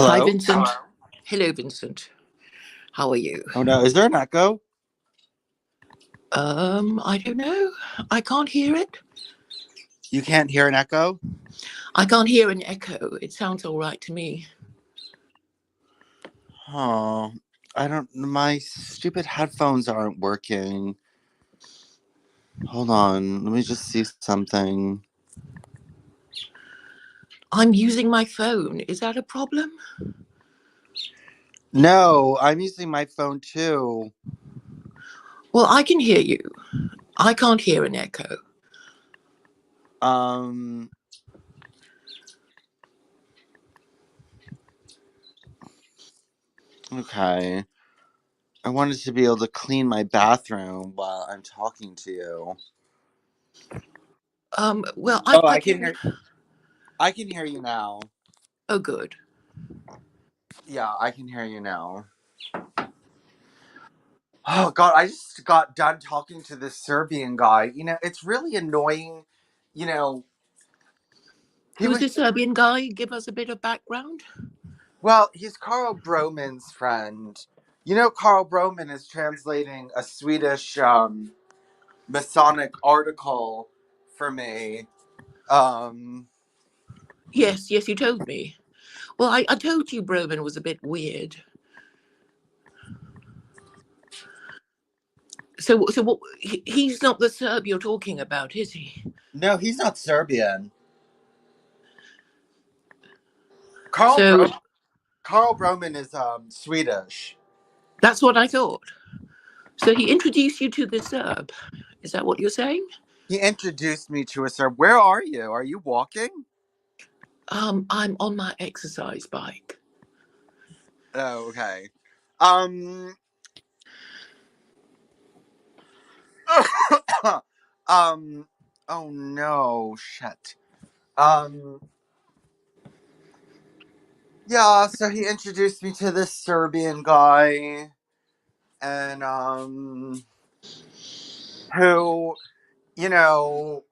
Hi, Hello? Vincent. Hello, Vincent. How are you? Oh no, is there an echo? I don't know. I can't hear it. You can't hear an echo? I can't hear an echo. It sounds all right to me. Oh, I don't. My stupid headphones aren't working. Hold on, let me just see something. I'm using my phone. Is that a problem? No, I'm using my phone too. Well, I can hear you. I can't hear an echo. Um, okay. I wanted to be able to clean my bathroom while I'm talking to you. Well, Oh, I I can can. hear. I can hear you now. Oh, good. Yeah, I can hear you now. Oh God, I just got done talking to this Serbian guy. It's really annoying. You know, he Who's was the Serbian guy? Give us a bit of background. well, he's Carl Broman's friend. Carl Broman is translating a Swedish Masonic article for me. Um, Yes, yes, you told me. Well, I told you Broman was a bit weird. So what? He's not the Serb you're talking about, is he? no, he's not Serbian. Carl So Bro Carl Broman is Swedish. that's what I thought. So he introduced you to the Serb. Is that what you're saying? He introduced me to a Serb. Where are you? Are you walking? I'm on my exercise bike. Oh, okay. Um, um. Oh no, shit. Um. Yeah. So he introduced me to this Serbian guy, and who, you know,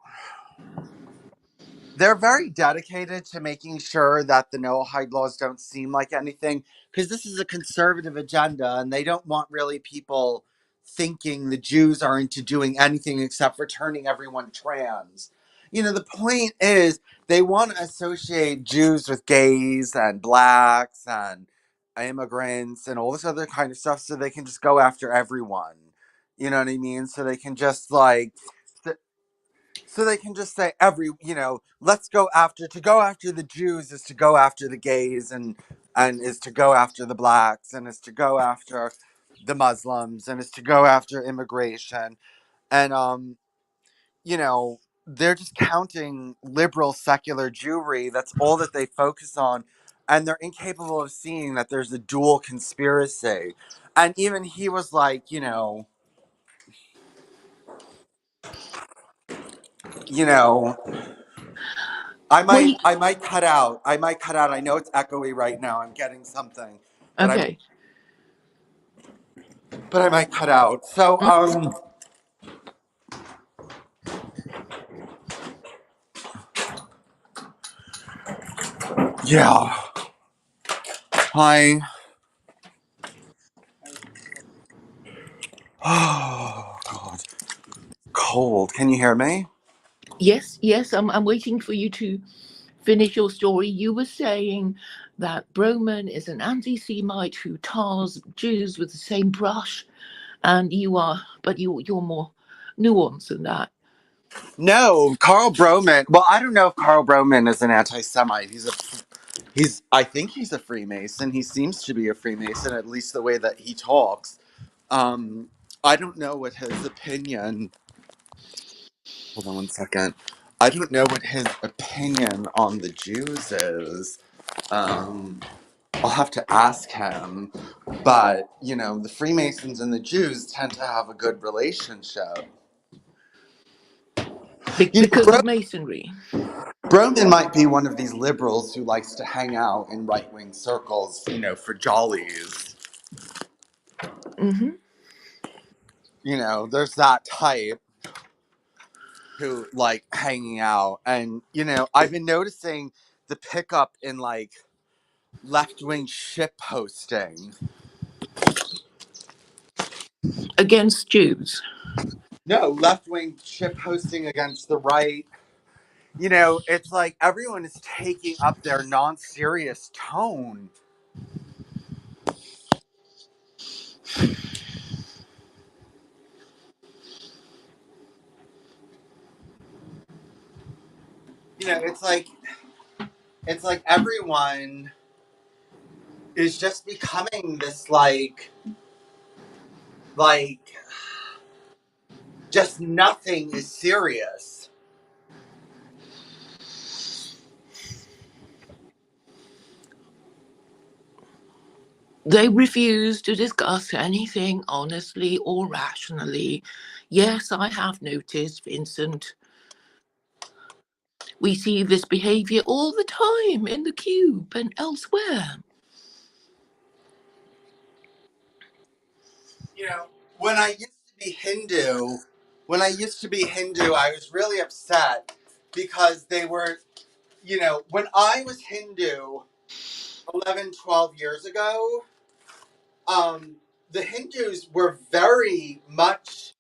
they're very dedicated to making sure that the Noahide laws don't seem like anything because this is a conservative agenda and they don't want really people thinking the Jews are into doing anything except for turning everyone trans. The point is they want to associate Jews with gays and blacks and immigrants and all this other kind of stuff so they can just go after everyone. You know what I mean? So they can just like so they can just say let's go after to go after the Jews is to go after the gays and is to go after the blacks and is to go after the Muslims and is to go after immigration and they're just counting liberal secular Jewry. That's all that they focus on, and they're incapable of seeing that there's a dual conspiracy. And even he was like, you know I Well, might I might cut out. I might cut out. I know it's echoey right now. I'm getting something. But I okay. but I might cut out. So Mhm. yeah. Hi. Oh God. Cold. Can you hear me? Yes, yes. I'm waiting for you to finish your story. You were saying that Broman is an anti-Semite who tars Jews with the same brush, and you are, but you're more nuanced than that. No, Carl Broman. Well, I don't know if Carl Broman is an anti-Semite. He's I think he's a Freemason. He seems to be a Freemason, at least the way that he talks. Um I don't know what his opinion. Hold on one second. I don't know what his opinion on the Jews is. Um, I'll have to ask him. But, the Freemasons and the Jews tend to have a good relationship. Because Bro- of masonry. Broman might be one of these liberals who likes to hang out in right wing circles, for jollies. Hmm. There's that type who like hanging out. And, I've been noticing the pickup in like left-wing ship posting. Against Jews. No, left-wing ship posting against the right. You know, it's like everyone is taking up their non-serious tone. You know, it's like everyone is just becoming this like just nothing is serious. They refuse to discuss anything honestly or rationally. Yes, I have noticed, Vincent. We see this behavior all the time in the cube and elsewhere. You know, when I used to be Hindu, I was really upset because they were, you know, when I was Hindu 11, 12 years ago, the Hindus were very much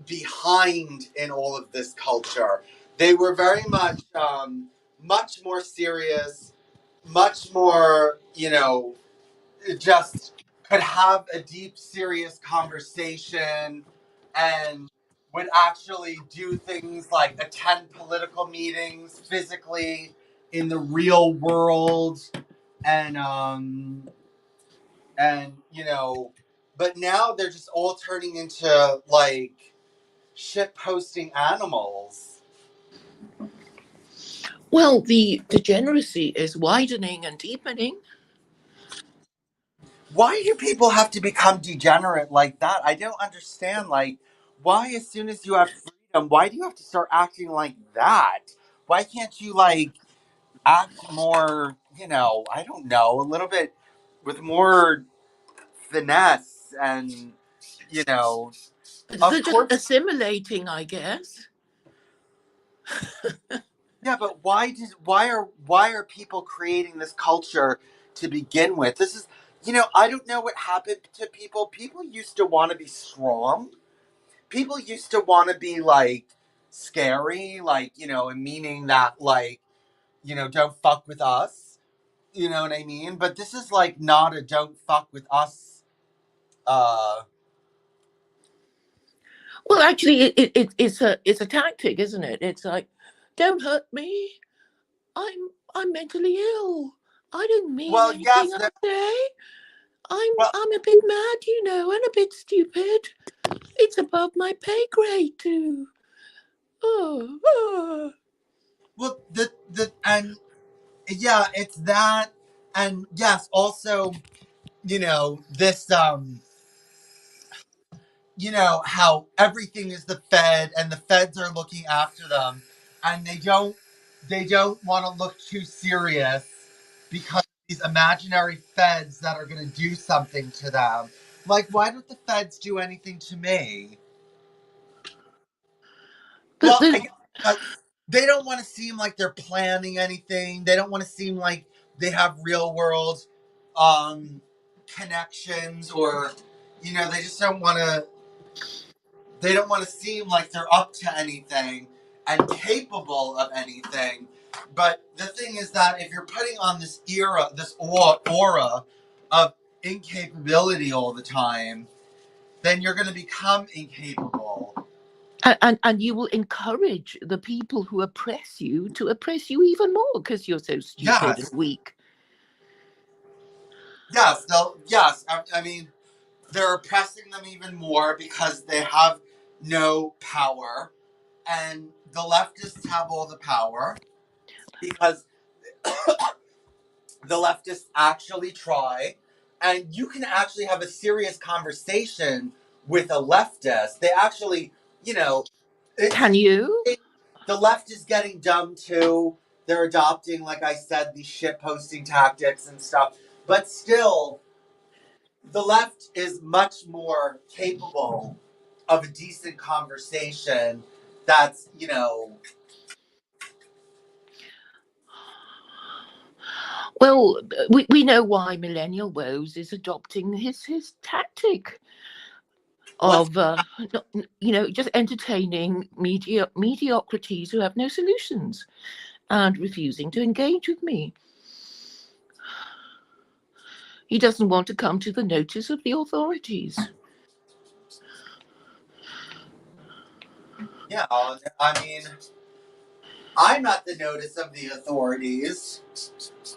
behind in all of this culture. They were very much, much more serious, much more, you know, just could have a deep, serious conversation and would actually do things like attend political meetings physically in the real world and you know, but now they're just all turning into like shit posting animals. Well, the degeneracy is widening and deepening. Why do people have to become degenerate like that? I don't understand. Like, why, as soon as you have freedom, why do you have to start acting like that? Why can't you, like, act more, you know, I don't know, a little bit with more finesse and, you know, of They're just course. assimilating, I guess. Yeah, but why are people creating this culture to begin with? This is, you know, I don't know what happened to people. People used to want to be strong. People used to want to be like scary, like, you know, meaning that like, you know, don't fuck with us. You know what I mean? But this is like not a don't fuck with us. Well, actually, it's a tactic, isn't it? It's like, don't hurt me. I'm mentally ill. I don't mean Well, anything yes, I say. I'm well, I'm a bit mad, you know, and a bit stupid. It's above my pay grade too. Oh, oh. well, the and yeah, it's that, and yes, also, you know, this you know, how everything is the Fed and the feds are looking after them and they don't want to look too serious because these imaginary feds that are going to do something to them. Like, why don't the feds do anything to me? But Well, I the guess because they don't want to seem like they're planning anything. They don't want to seem like they have real world um connections, or you know, they don't want to seem like they're up to anything and capable of anything. But the thing is that if you're putting on this aura of incapability all the time, then you're going to become incapable. and you will encourage the people who oppress you to oppress you even more because you're so stupid and Yes, weak. yes, they'll, yes. I mean, they're oppressing them even more because they have no power, and the leftists have all the power because the leftists actually try, and you can actually have a serious conversation with a leftist. They actually, you know, it's Can you? the left is getting dumb too. They're adopting, like I said, these shit posting tactics and stuff. But still, the left is much more capable of a decent conversation that's, Well, we know why Millennial Woes is adopting his tactic What's of, just entertaining mediocrities who have no solutions and refusing to engage with me. He doesn't want to come to the notice of the authorities. yeah? I mean, I'm not the notice of the authorities.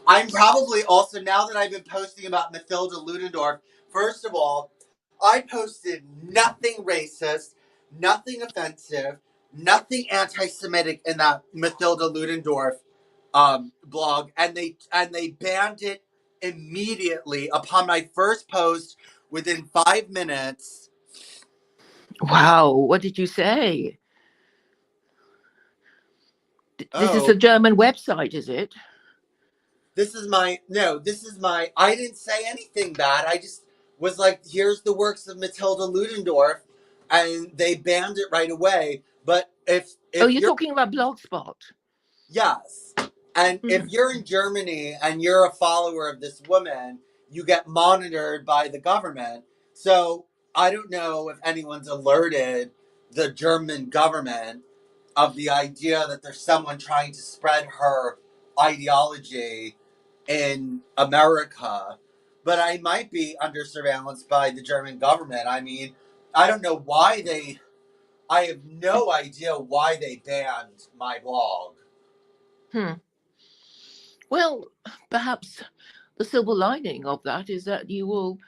I'm probably also, now that I've been posting about Mathilda Ludendorff, first of all, I posted nothing racist, nothing offensive, nothing anti-Semitic in that Mathilda Ludendorff blog, and they banned it immediately upon my first post. Within 5 minutes. Wow, what did you say? This is Oh, a German website, is it? this is my, I didn't say anything bad. I just was like, here's the works of Matilda Ludendorff, and they banned it right away. But Oh, if you're you're, talking about Blogspot. yes, and if Mm. you're in Germany and you're a follower of this woman, you get monitored by the government. So I don't know if anyone's alerted the German government of the idea that there's someone trying to spread her ideology in America, but I might be under surveillance by the German government. I mean, I don't know why I have no idea why they banned my blog. Hmm. Well, perhaps the silver lining of that is that you will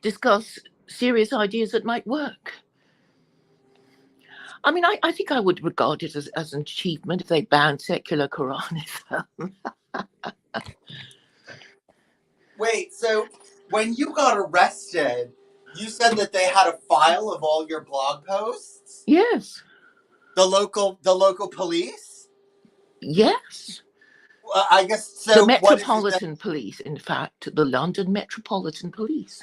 discuss serious ideas that might work. I mean, I think I would regard it as an achievement if they banned secular Quranism. Wait, so when you got arrested, you said that they had a file of all your blog posts? Yes, The local police? yes. I guess The so. What is it that? Metropolitan Police, in fact, the London Metropolitan Police.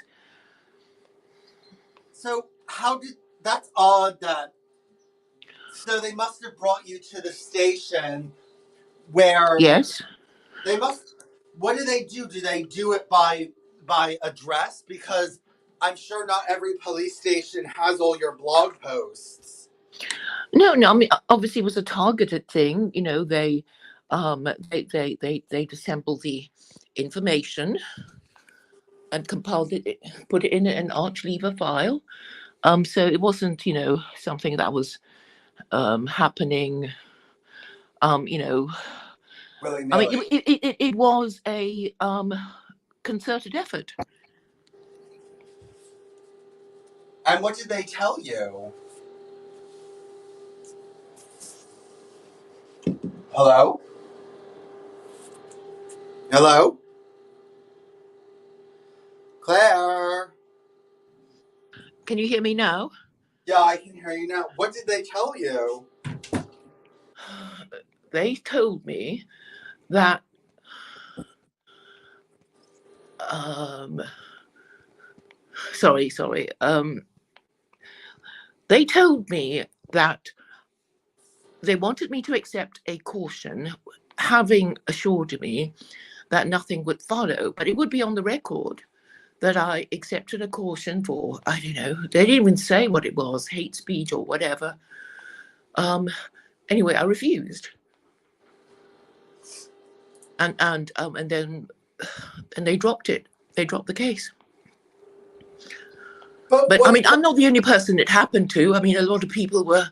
So how did? That's odd. That so they must have brought you to the station where Yes. they must. What do they do? Do they do it by address? Because I'm sure not every police station has all your blog posts. No, no. I mean, obviously, it was a targeted thing. You know, they assembled the information and compiled it, put it in an arch lever file. So it wasn't, something that was happening. You know, Willy I mean, nilly. it was a concerted effort. And what did they tell you? Hello? Hello? Claire? Can you hear me now? Yeah, I can hear you now. What did they tell you? They told me that um, sorry. They told me that they wanted me to accept a caution, having assured me that nothing would follow, but it would be on the record that I accepted a caution for, I don't know, they didn't even say what it was, hate speech or whatever. Anyway, I refused. And then they dropped it. They dropped the case. But But I what? mean, I'm not the only person it happened to. I mean, a lot of people were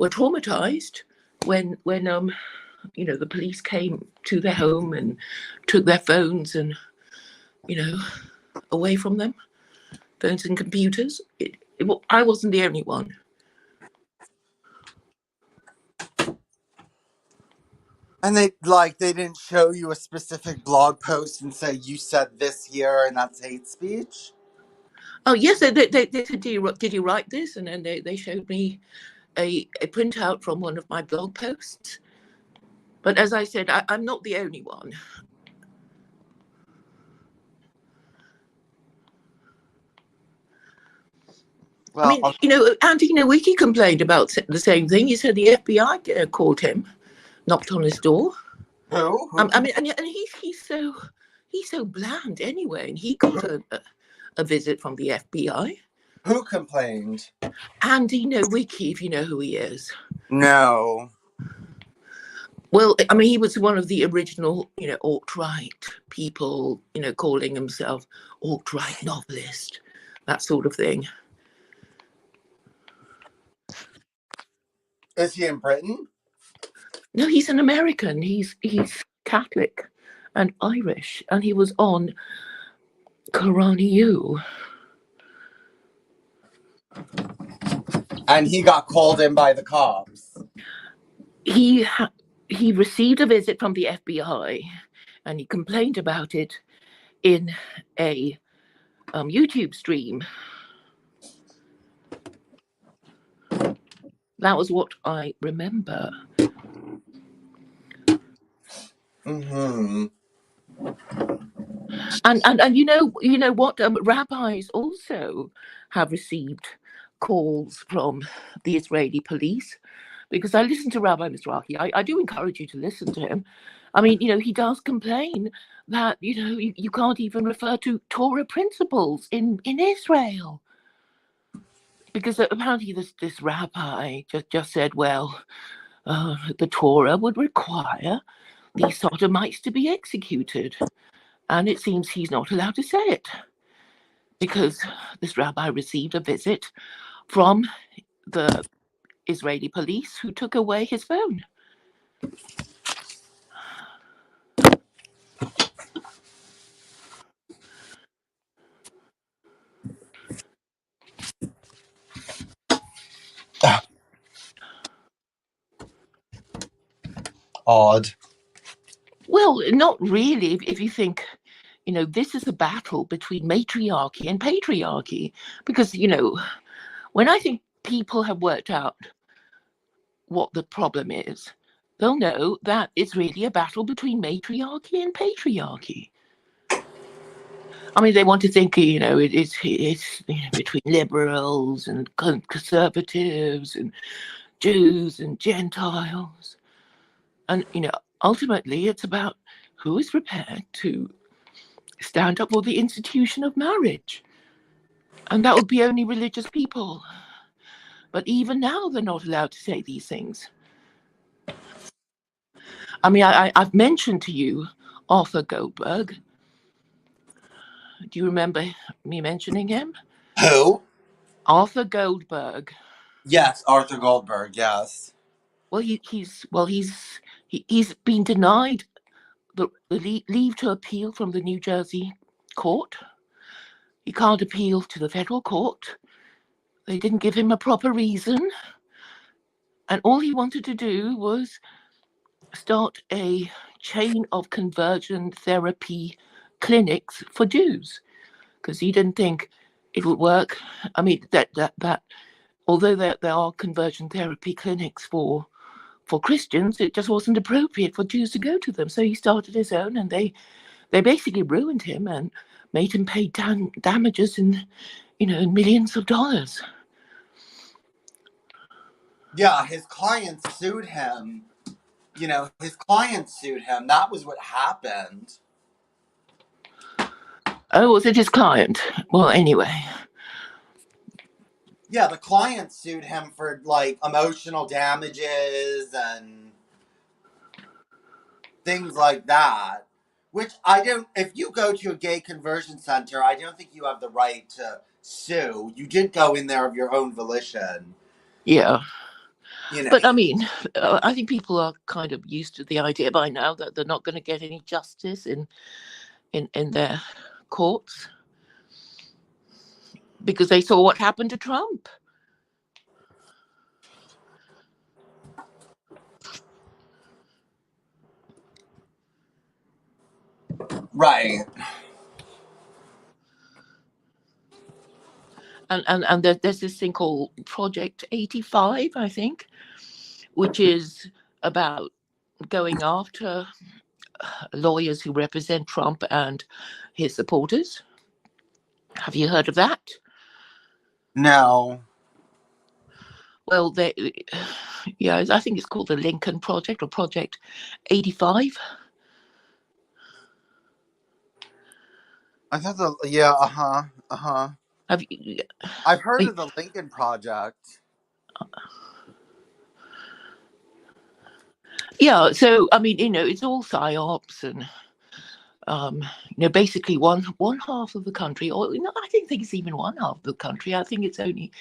traumatized when the police came to their home and took their phones and away from them, phones and computers. I wasn't the only one. And they didn't show you a specific blog post and say you said this here and that's hate speech? Oh yes, they said, did you write this? And then they showed me a printout from one of my blog posts. But as I said, I'm not the only one. I Well, mean, Andy Nowicki complained about the same thing. He said the FBI called him, knocked on his door. Who? I mean, and he's so bland anyway, and he got a visit from the FBI. Who complained? Andy Nowicki, if you know who he is. No. Well, I mean, he was one of the original, alt-right people, calling himself alt-right novelist, that sort of thing. Is he in Britain? No, he's an American. He's Catholic and Irish, and he was on Karani U. And he got called in by the cops. He received a visit from the FBI, and he complained about it in a YouTube stream. That was what I remember. Mm-hmm. And you know what? Rabbis also have received calls from the Israeli police, because I listen to Rabbi Mizrahi. I do encourage you to listen to him. I mean, he does complain that you can't even refer to Torah principles in Israel, because apparently this rabbi just said, well, the Torah would require these sodomites to be executed. And it seems he's not allowed to say it, because this rabbi received a visit from the Israeli police, who took away his phone. Odd. Well, not really, if you think, this is a battle between matriarchy and patriarchy. Because, when I think people have worked out what the problem is, they'll know that it's really a battle between matriarchy and patriarchy. I mean, they want to think, it's between liberals and conservatives and Jews and Gentiles. And, ultimately, it's about who is prepared to stand up for the institution of marriage. And that would be only religious people. But even now, they're not allowed to say these things. I mean, I've mentioned to you Arthur Goldberg. Do you remember me mentioning him? Who? Arthur Goldberg. Yes, Arthur Goldberg, yes. Well, he's been denied the leave to appeal from the New Jersey court. He can't appeal to the federal court. They didn't give him a proper reason. And all he wanted to do was start a chain of conversion therapy clinics for Jews, because he didn't think it would work. I mean, that although there are conversion therapy clinics for Christians, it just wasn't appropriate for Jews to go to them. So he started his own, and they basically ruined him and made him pay damages in millions of dollars. Yeah, his clients sued him. That was what happened. Oh, was it his client? Well, anyway. Yeah, the client sued him for emotional damages and things like that. Which if you go to a gay conversion center, I don't think you have the right to sue. You didn't go in there of your own volition. Yeah. But I mean, I think people are kind of used to the idea by now that they're not going to get any justice in their courts, because they saw what happened to Trump. Right. And there's this thing called Project 85, I think, which is about going after lawyers who represent Trump and his supporters. Have you heard of that? No. Well, Yeah, I think it's called the Lincoln Project or Project 85. I thought Have you? I've heard of the Lincoln Project. Yeah, so I mean, it's all psyops, and basically one half of the country, or I don't think it's even one half of the country. I think it's only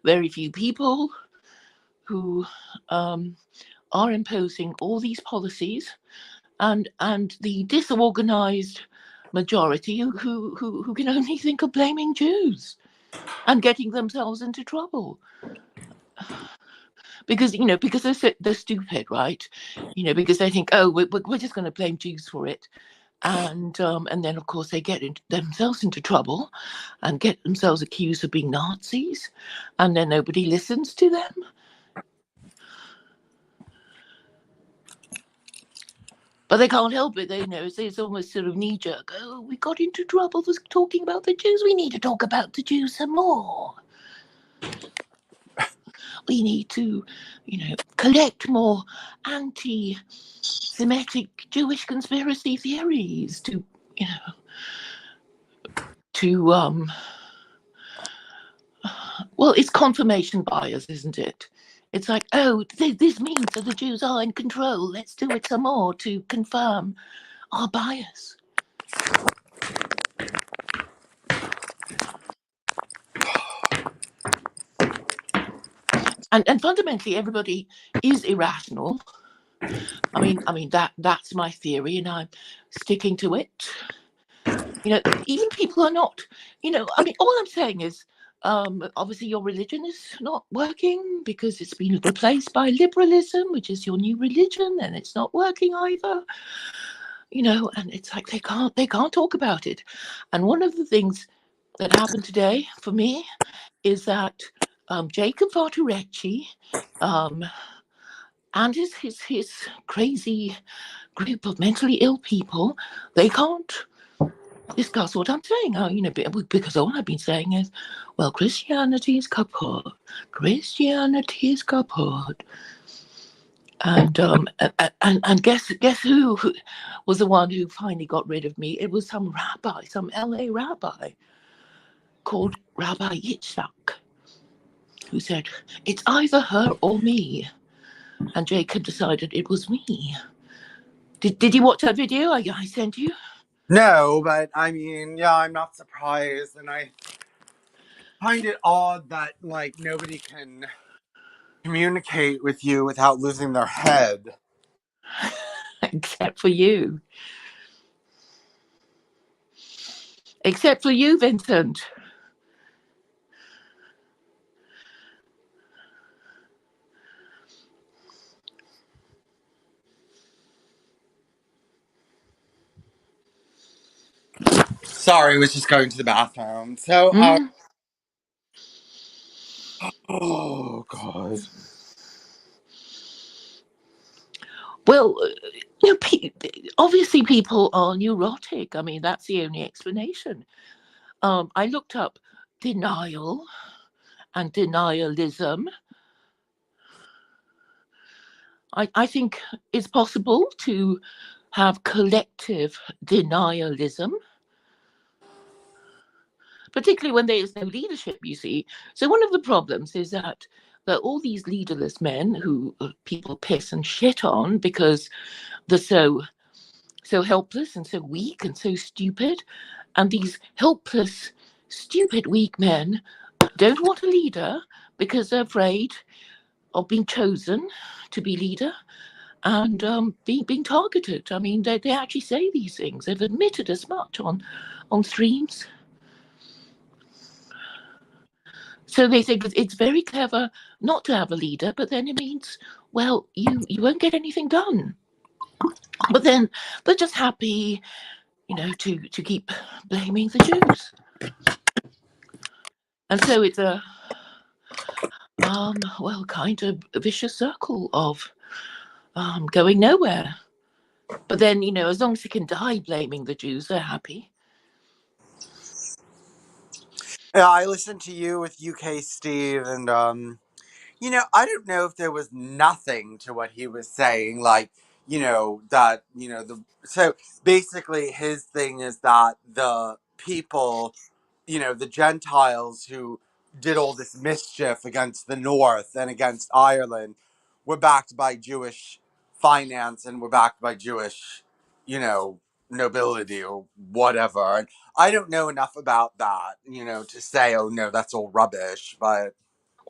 very few people who are imposing all these policies, and the disorganized majority who can only think of blaming Jews and getting themselves into trouble because they're stupid, right? Because they think, oh, we're just going to blame Jews for it, and then of course they get themselves into trouble and get themselves accused of being Nazis, and then nobody listens to them. But they can't help it. It's almost sort of knee jerk. Oh, we got into trouble for talking about the Jews. We need to talk about the Jews some more. We need to, collect more anti-Semitic Jewish conspiracy theories to well, it's confirmation bias, isn't it? It's like, oh, this means that the Jews are in control. Let's do it some more to confirm our bias. And fundamentally, everybody is irrational. I mean that's my theory, and I'm sticking to it. Even people are not. All I'm saying is, obviously, your religion is not working because it's been replaced by liberalism, which is your new religion, and it's not working either. And it's like they can't talk about it. And one of the things that happened today for me is that Jacob Varturecci and his crazy group of mentally ill people, they can't discuss what I'm saying. Because all I've been saying is, well, Christianity is kaput. Christianity is kaput. And guess who was the one who finally got rid of me? It was some rabbi, some LA rabbi called Rabbi Yitzhak, who said, it's either her or me. And Jacob decided it was me. Did you watch that video I sent you? No, but I mean, yeah, I'm not surprised, and I find it odd that nobody can communicate with you without losing their head. Except for you. Except for you, Vincent. Sorry, I was just going to the bathroom. So, oh God. Well, obviously people are neurotic. I mean, that's the only explanation. I looked up denial and denialism. I think it's possible to have collective denialism, particularly when there is no leadership, you see. So one of the problems is that all these leaderless men who people piss and shit on because they're so helpless and so weak and so stupid, and these helpless, stupid, weak men don't want a leader because they're afraid of being chosen to be leader and being targeted. I mean, they actually say these things. They've admitted as much on streams. So they think it's very clever not to have a leader, but then it means, well, you won't get anything done. But then they're just happy, to keep blaming the Jews. And so it's a kind of a vicious circle of going nowhere. But then, as long as they can die blaming the Jews, they're happy. Yeah, I listened to you with UK Steve, and I don't know if there was nothing to what he was saying, like, that, so basically his thing is that the people, the Gentiles who did all this mischief against the North and against Ireland were backed by Jewish finance and were backed by Jewish, you know, nobility or whatever. And I don't know enough about that, to say, oh no, that's all rubbish, but.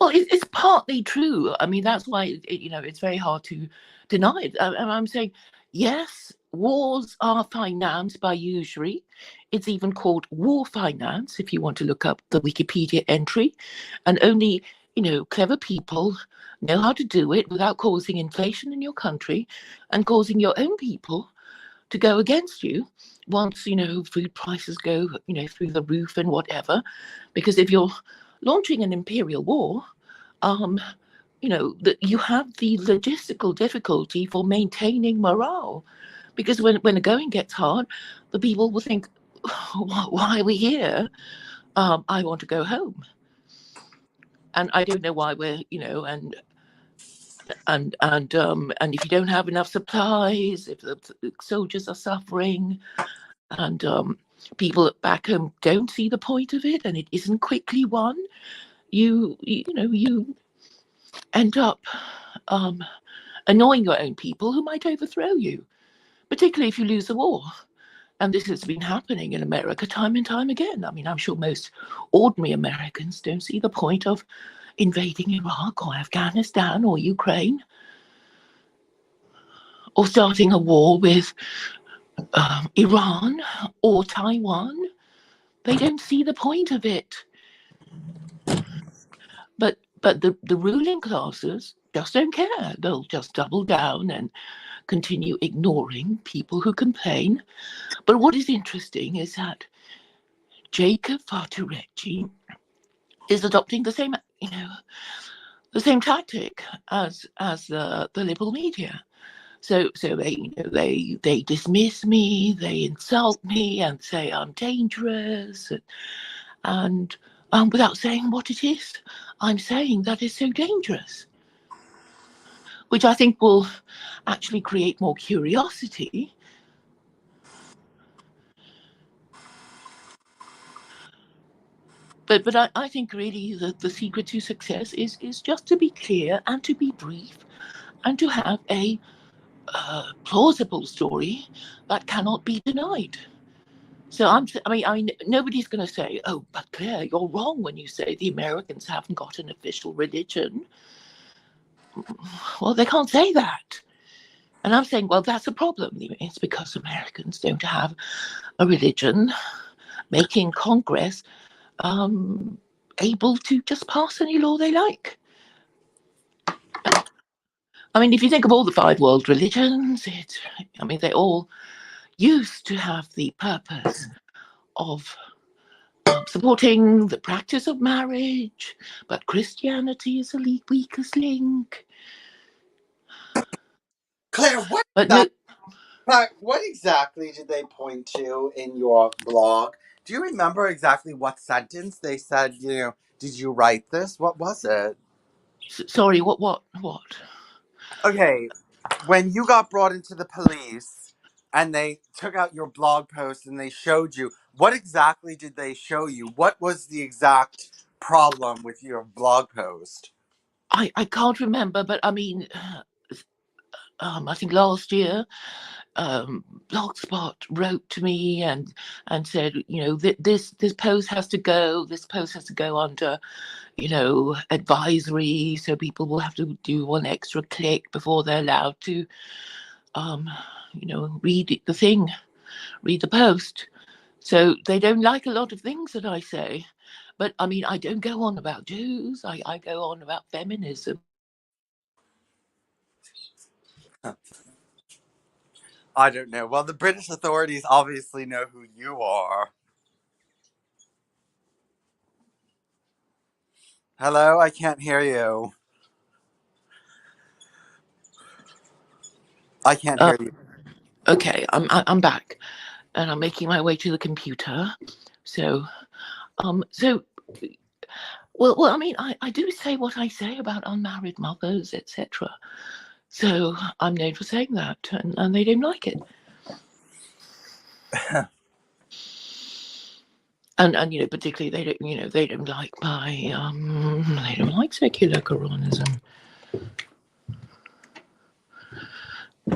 Well, it's partly true. I mean, that's why it's very hard to deny it. And I'm saying, yes, wars are financed by usury. It's even called war finance if you want to look up the Wikipedia entry, and only clever people know how to do it without causing inflation in your country and causing your own people to go against you once food prices go through the roof and whatever, because if you're launching an imperial war, that you have the logistical difficulty for maintaining morale, because when the going gets hard, the people will think, why are we here? I want to go home. And I don't know why we're and if you don't have enough supplies, if the soldiers are suffering, and people back home don't see the point of it, and it isn't quickly won, you end up annoying your own people who might overthrow you, particularly if you lose the war. And this has been happening in America time and time again. I mean, I'm sure most ordinary Americans don't see the point of invading Iraq or Afghanistan or Ukraine, or starting a war with Iran or Taiwan. They don't see the point of it. But the ruling classes just don't care. They'll just double down and continue ignoring people who complain. But what is interesting is that Jacob Farturecci is adopting the same tactic as the liberal media. So they dismiss me, they insult me, and say I'm dangerous, and without saying what it is I'm saying that is so dangerous, which I think will actually create more curiosity. But I think really the secret to success is just to be clear and to be brief and to have a plausible story that cannot be denied. So I mean, nobody's going to say, "Oh, but Claire, you're wrong when you say the Americans haven't got an official religion." Well, they can't say that, and I'm saying, well, that's a problem. It's because Americans don't have a religion, making Congress able to just pass any law they like. I mean, if you think of all the five world religions, they all used to have the purpose of supporting the practice of marriage, but Christianity is the weakest link. Claire, But no, what exactly did they point to in your blog? Do you remember exactly what sentence they said, did you write this? What was it? Sorry, what? Okay, when you got brought into the police and they took out your blog post and they showed you, what exactly did they show you? What was the exact problem with your blog post? I can't remember, but I mean, I think last year, Blogspot wrote to me and said, this post has to go. This post has to go under, advisory, so people will have to do one extra click before they're allowed to, read the post. So they don't like a lot of things that I say. But I mean, I don't go on about Jews. I go on about feminism. I don't know. Well, the British authorities obviously know who you are. Hello, I can't hear you. I can't Uh, hear you. okay, I'm back, and I'm making my way to the computer. So, so Well, I mean, I do say what I say about unmarried mothers, etc. So I'm known for saying that, and they don't like it. And particularly they don't like they don't like secular Quranism.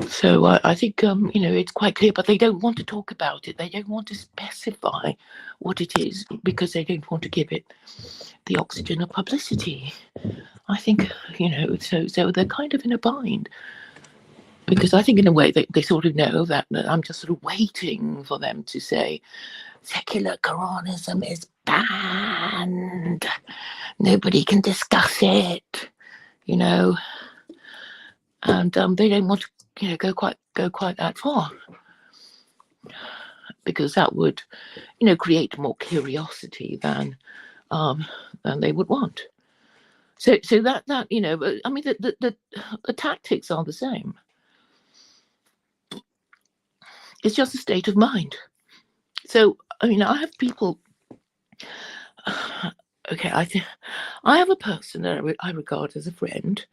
So I think it's quite clear, but they don't want to talk about it. They don't want to specify what it is because they don't want to give it the oxygen of publicity. I think so they're kind of in a bind, because I think in a way they sort of know that I'm just sort of waiting for them to say secular Quranism is banned. Nobody can discuss it, and they don't want to go quite that far, because that would create more curiosity than they would want. So that I mean the tactics are the same. It's just a state of mind. So I mean I have people. Okay, I have a person that I regard as a friend,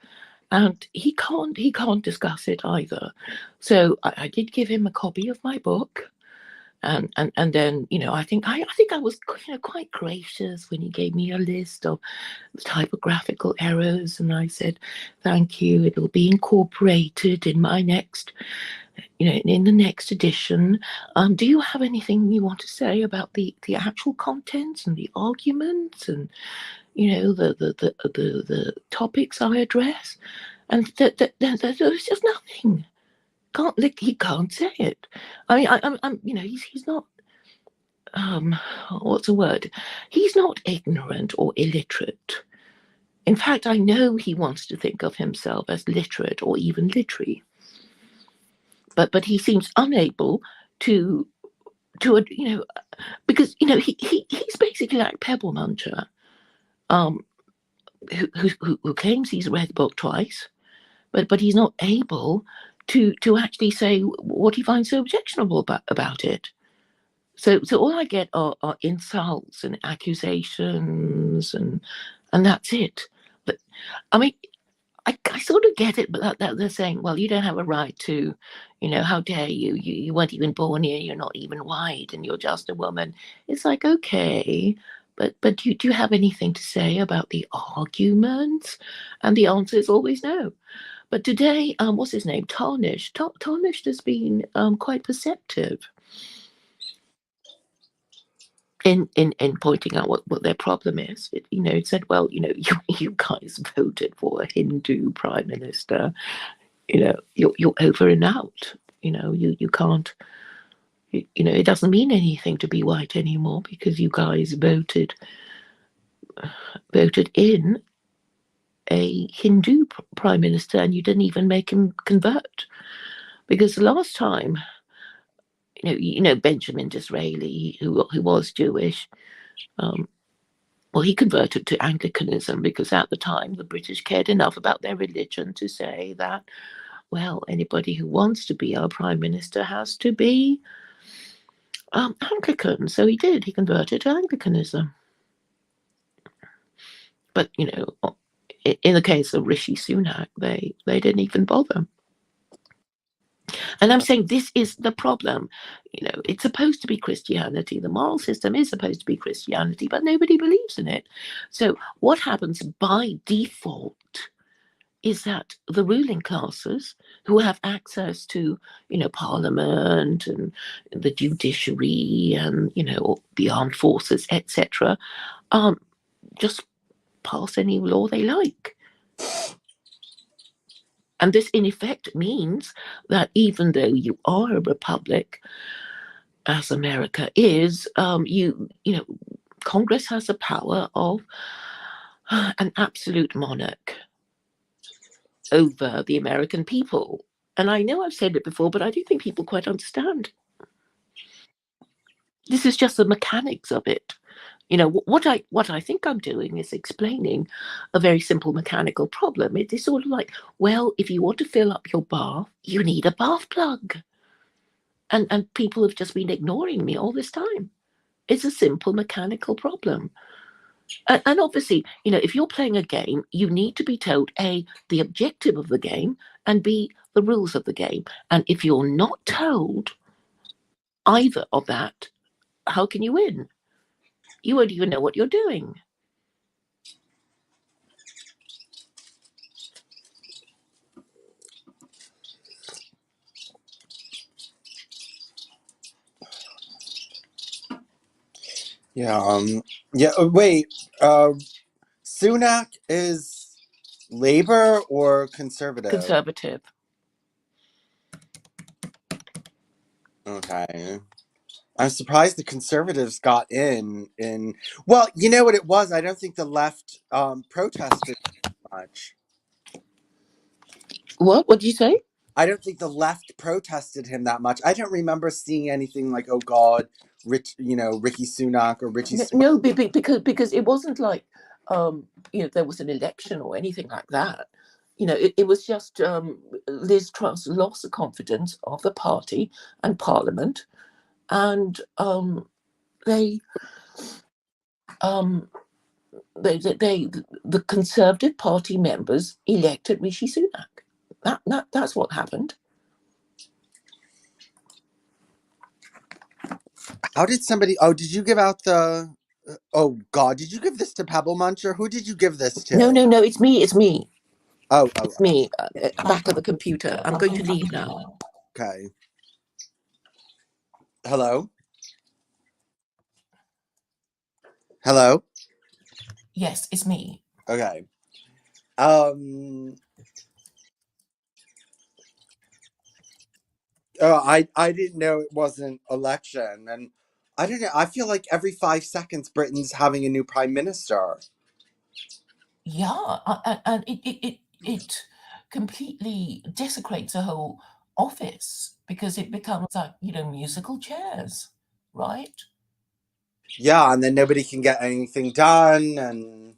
and he can't discuss it either. So I did give him a copy of my book, and then I think I was quite gracious when he gave me a list of typographical errors, and I said, thank you, it'll be incorporated in my next in the next edition. Do you have anything you want to say about the actual contents and the arguments and the topics I address? And there's just nothing. He can't say it. I mean, I'm he's not what's the word? He's not ignorant or illiterate. In fact, I know he wants to think of himself as literate or even literary, but he seems unable to because he's basically like Pebble Muncher, who claims he's read the book twice, but he's not able to actually say what he finds so objectionable about it. So all I get are insults and accusations, and that's it. But I mean, I sort of get it, but that they're saying, well, you don't have a right to, how dare you? You weren't even born here. You're not even white, and you're just a woman. It's like, okay, but do you have anything to say about the arguments? And the answer is always no. But today, what's his name? Tarnished. Tarnished has been quite perceptive in pointing out what their problem is. It said, well, you guys voted for a Hindu prime minister. You're over and out. You can't. It doesn't mean anything to be white anymore because you guys voted in a Hindu prime minister, and you didn't even make him convert. Because the last time, Benjamin Disraeli, who was Jewish, well, he converted to Anglicanism because at the time the British cared enough about their religion to say that, well, anybody who wants to be our prime minister has to be Anglican. So he did. He converted to Anglicanism. But, in the case of Rishi Sunak, they didn't even bother. And I'm saying this is the problem. It's supposed to be Christianity. The moral system is supposed to be Christianity, but nobody believes in it. So what happens by default is that the ruling classes who have access to, parliament and the judiciary and, the armed forces, etc., just pass any law they like. And this, in effect, means that even though you are a republic, as America is, Congress has the power of an absolute monarch over the American people. And I know I've said it before, but I do think people quite understand. This is just the mechanics of it. What I think I'm doing is explaining a very simple mechanical problem. It is sort of like, well, if you want to fill up your bath, you need a bath plug. And people have just been ignoring me all this time. It's a simple mechanical problem. And obviously, if you're playing a game, you need to be told A, the objective of the game, and B, the rules of the game. And if you're not told either of that, how can you win? You won't even know what you're doing. Yeah. Yeah. Wait. Sunak is Labor or Conservative? Conservative. Okay. I'm surprised the Conservatives got in. Well, you know what it was? I don't think the left protested much. What did you say? I don't think the left protested him that much. I don't remember seeing anything like, "Oh God, Ricky Sunak or Richie Sunak." No, because it wasn't like there was an election or anything like that. It was just Liz Truss lost the confidence of the party and Parliament, and they um they the Conservative Party members elected Rishi Sunak. That's what happened. How did somebody? Oh, did you give out the? Oh God, did you give this to Pebble Muncher? Who did you give this No, to? no, no. It's me. It's me. Oh, It's me. Back of the computer. I'm going to leave now. okay. Hello. Hello. Yes, it's me. Okay. Um. Oh, I didn't know it wasn't election, and I don't know. I feel like every 5 seconds, Britain's having a new prime minister. Yeah, and it completely desecrates the whole office because it becomes like musical chairs, right? Yeah, and then nobody can get anything done, and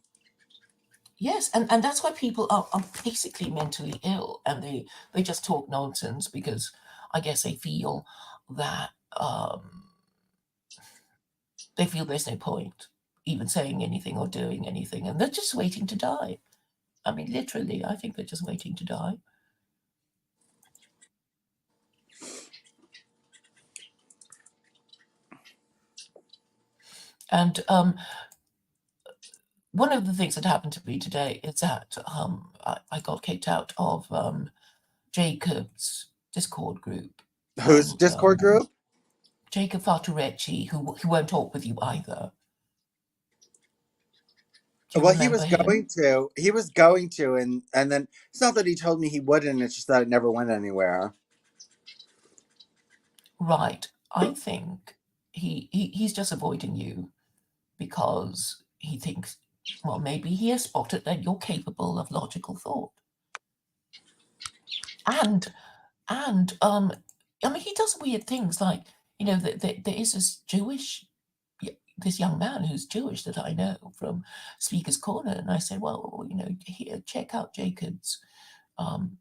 Yes, and that's why people are basically mentally ill, and they just talk nonsense because I guess they feel that they feel there's no point even saying anything or doing anything, and they're just waiting to die. I mean, literally, I think they're just waiting to die. And one of the things that happened to me today is that I got kicked out of Jacob's Discord group, whose and Discord group? Jacob Farturecci, who won't talk with you either. Do you Well, he remember was him? going to. He was going to, and then it's not that he told me he wouldn't. It's just that it never went anywhere. Right. I think he's just avoiding you because he thinks, well, maybe he has spotted that you're capable of logical thought. And and I mean, he does weird things like there is this young man who's Jewish that I know from Speaker's Corner, and I said, well, here, check out Jacob's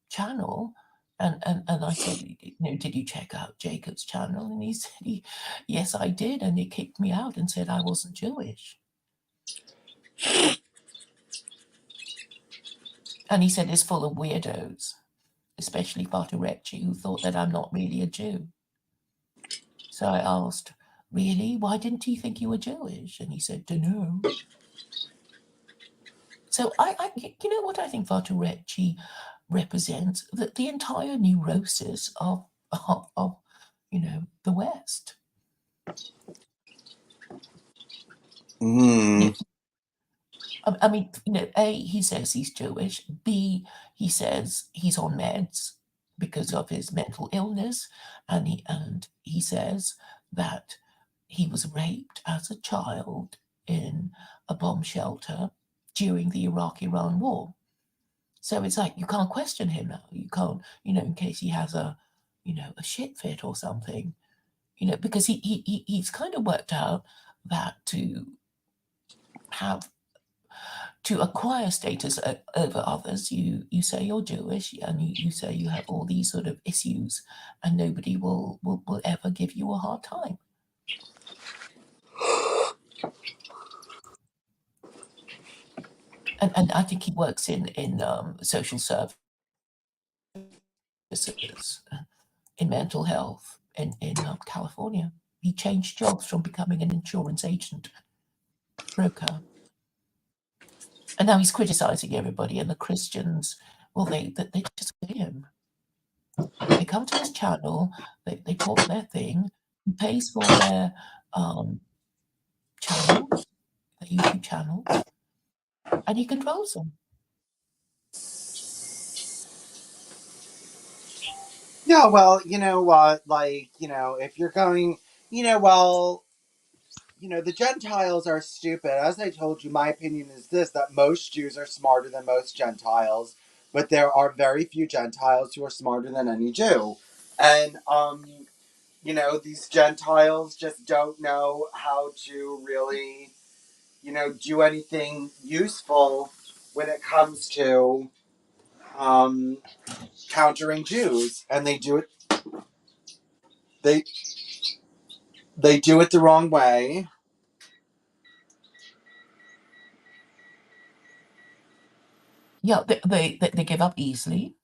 channel. And I said, did you check out Jacob's channel? And he said, yes, I did. And he kicked me out and said I wasn't Jewish. And he said it's full of weirdos, especially Bartorecci, who thought that I'm not really a Jew. So I asked, really? Why didn't he think you were Jewish? And he said, dunno. So you know what I think Bartorecci represents? The entire neurosis of the West. Mm. I mean, A, he says he's Jewish. B, he says he's on meds because of his mental illness, and he says that he was raped as a child in a bomb shelter during the Iraq-Iran war. So it's like you can't question him now. You can't, in case he has a shit fit or something, because he's kind of worked out that have to acquire status over others, you say you're Jewish and you say you have all these sort of issues, and nobody will ever give you a hard time. and I think he works in social services, in mental health in California. He changed jobs from becoming an insurance agent, broker, and now he's criticizing everybody. And the Christians, well, they just obey him. They come to his channel, they talk their thing, he pays for their channels, their YouTube channels, and he controls them. Yeah, well, you know what? Like, if you're going, well, the Gentiles are stupid. As I told you, my opinion is this, that most Jews are smarter than most Gentiles, but there are very few Gentiles who are smarter than any Jew. And, these Gentiles just don't know how to really, do anything useful when it comes to um, countering Jews. And they, they do it the wrong way. Yeah, they give up easily,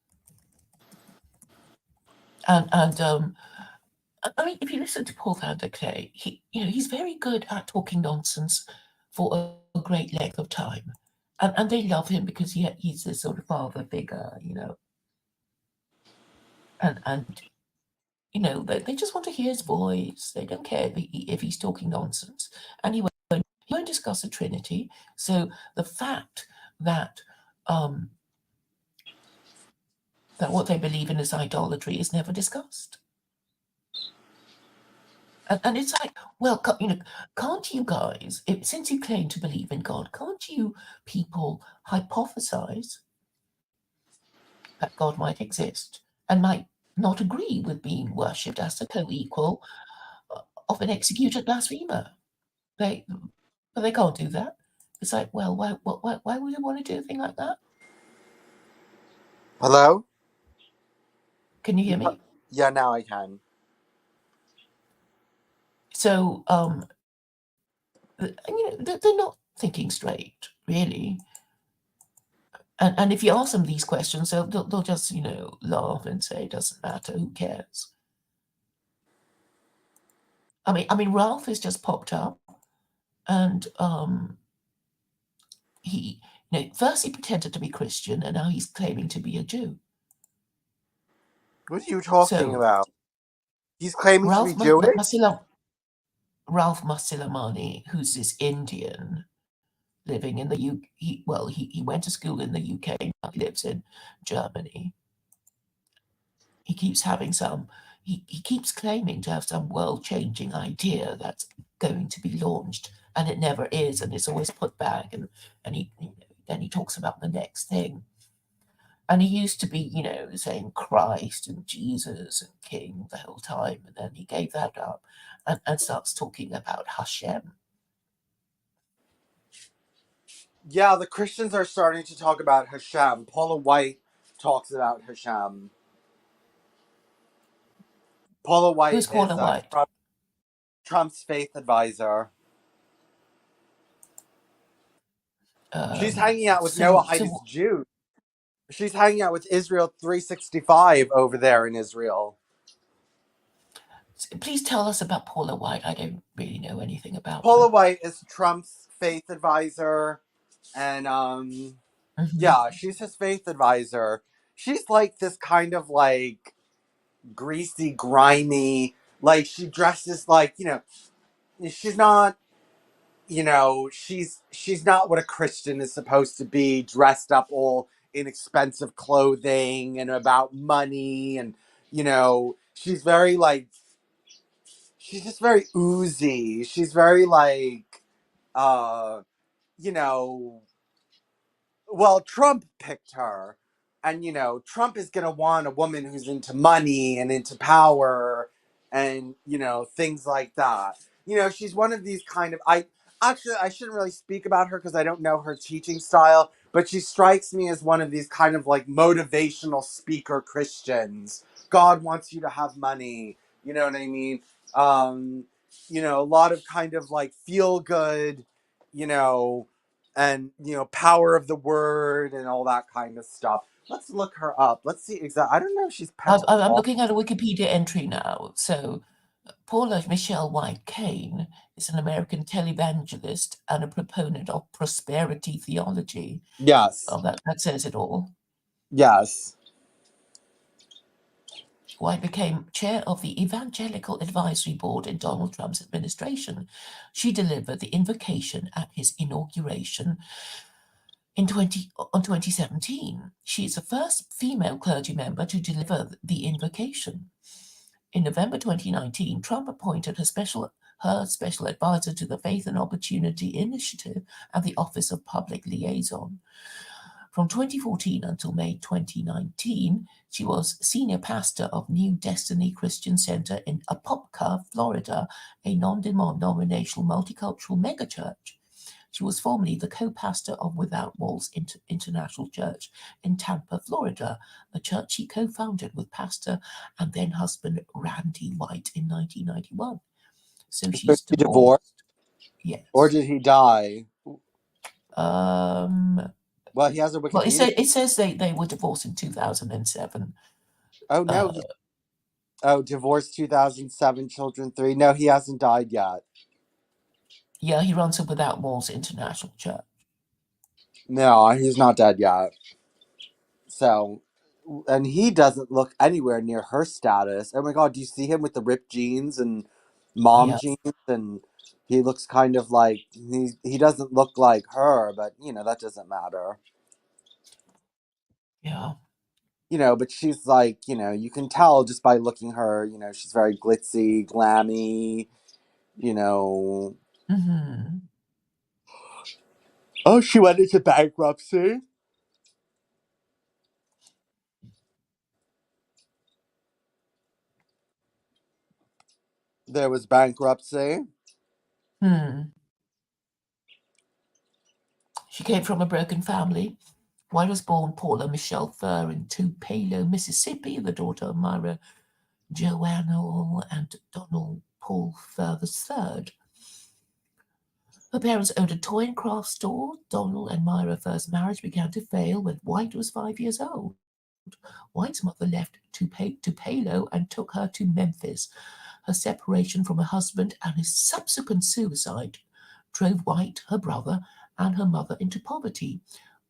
and I mean, if you listen to Paul van der Klee, he's very good at talking nonsense for a great length of time, and they love him because he's this sort of father figure, and they just want to hear his voice. They don't care if he's talking nonsense, and he won't discuss the Trinity. So the fact that um, that what they believe in is idolatry is never discussed. And it's like, well, can't you guys, since you claim to believe in God, can't you people hypothesize that God might exist and might not agree with being worshipped as the co-equal of an executed blasphemer? They, but they can't do that. It's like, well, why would you want to do a thing like that? Hello? Can you hear me? Yeah, now I can. So, they're not thinking straight, really. And if you ask them these questions, they'll just, laugh and say, it doesn't matter, who cares? I mean, Ralph has just popped up, and he, first he pretended to be Christian, and now he's claiming to be a Jew. What are you talking So about? He's claiming to be Ralph Jewish? Ralph Masilamani, who's this Indian living in the UK, he went to school in the UK, now he lives in Germany. He keeps having he keeps claiming to have some world-changing idea that's going to be launched, and it never is, and it's always put back, and then he talks about the next thing. And he used to be, saying Christ and Jesus and King the whole time, and then he gave that up and starts talking about Hashem. Yeah, the Christians are starting to talk about Hashem. Paula White talks about Hashem. Paula White Who's is Paula White? Trump's faith advisor. She's hanging out with So, Noahide Jews. She's hanging out with Israel 365 over there in Israel. please tell us about Paula White. I don't really know anything about Paula her. White is Trump's faith advisor, and Hmm. yeah, she's his faith advisor. She's like this kind of like greasy, grimy, like she dresses like, she's not, she's not what a Christian is supposed to be, dressed up all in expensive clothing and about money, and she's very like, she's just very oozy. She's very like, uh, you know, well, Trump picked her, and Trump is gonna want a woman who's into money and into power, and things like that. She's one of these kind of, I shouldn't really speak about her because I don't know her teaching style, but she strikes me as one of these kind of like motivational speaker Christians. God wants you to have money, you know what I mean? A lot of kind of like feel good, you know and power of the word and all that kind of stuff. Let's look her up. Let's see exactly. I don't know if she's I'm Pentecostal. looking at a Wikipedia entry now. So, Paula Michelle White Kane is an American televangelist and a proponent of prosperity theology. Yes. Oh, that says it all. Yes. White became chair of the Evangelical Advisory Board in Donald Trump's administration. She delivered the invocation at his inauguration in 2017. She is the first female clergy member to deliver the invocation. In November 2019, Trump appointed her special advisor to the Faith and Opportunity Initiative and the Office of Public Liaison. From 2014 until May 2019, she was senior pastor of New Destiny Christian Center in Apopka, Florida, a non-denominational multicultural megachurch. She was formerly the co-pastor of Without Walls International Church in Tampa, Florida, a church she co-founded with pastor and then husband Randy White in 1991. So So she's she divorced, divorced. or Yes. did he die? Um, Well, he has a well, Wikipedia. it says they were divorced in 2007. Oh no, Uh, divorced 2007, children 3. No, he hasn't died yet. yeah, he runs a Without Walls International Church. No, he's not dead yet. So, and he doesn't look anywhere near her status. Oh my god, do you see him with the ripped jeans and mom Yeah, jeans? And he looks kind of like he doesn't look like her, but that doesn't matter. yeah. But she's like, you can tell just by looking her, she's very glitzy, glammy, you know. Hmm. Oh, she went into bankruptcy. There was bankruptcy. Hmm. She came from a broken family. White was born Paula Michelle Furr in Tupelo, Mississippi, the daughter of Myra Joanna and Donald Paul Furr III. Her parents owned a toy and craft store. Donald and Myra Furr's marriage began to fail when White was 5 years old. White's mother left Tupelo and took her to Memphis. Her separation from her husband and his subsequent suicide drove White, her brother, and her mother into poverty.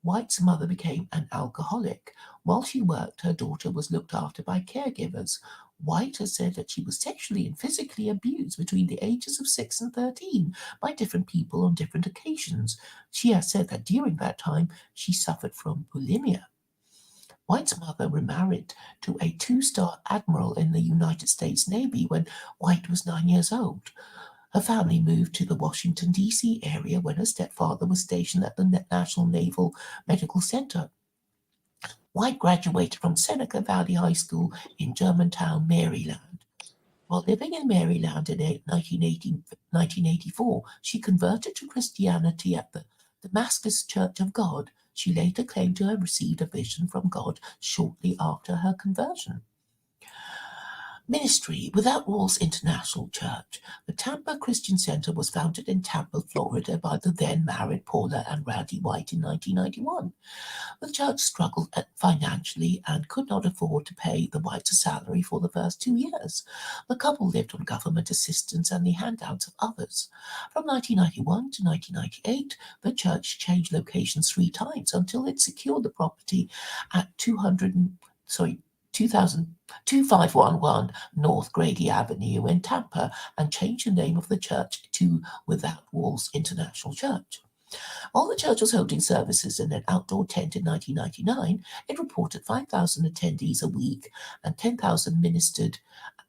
White's mother became an alcoholic. While she worked, her daughter was looked after by caregivers. White has said that she was sexually and physically abused between the ages of 6 and 13 by different people on different occasions. She has said that during that time she suffered from bulimia. White's mother remarried to a two-star admiral in the United States Navy when White was 9 years old. Her family moved to the Washington, D.C. area when her stepfather was stationed at the National Naval Medical Center. White graduated from Seneca Valley High School in Germantown, Maryland. While living in Maryland in 1984, she converted to Christianity at the Damascus Church of God. She later claimed to have received a vision from God shortly after her conversion. Ministry Without Walls International Church. The Tampa Christian Center was founded in Tampa, Florida by the then married Paula and Randy White in 1991. The church struggled financially and could not afford to pay the Whites a salary for the first 2 years. The couple lived on government assistance and the handouts of others. From 1991 to 1998, the church changed locations 3 times until it secured the property at 2511 North Grady Avenue in Tampa and changed the name of the church to Without Walls International Church. While the church was holding services in an outdoor tent in 1999, it reported 5,000 attendees a week and 10,000 ministered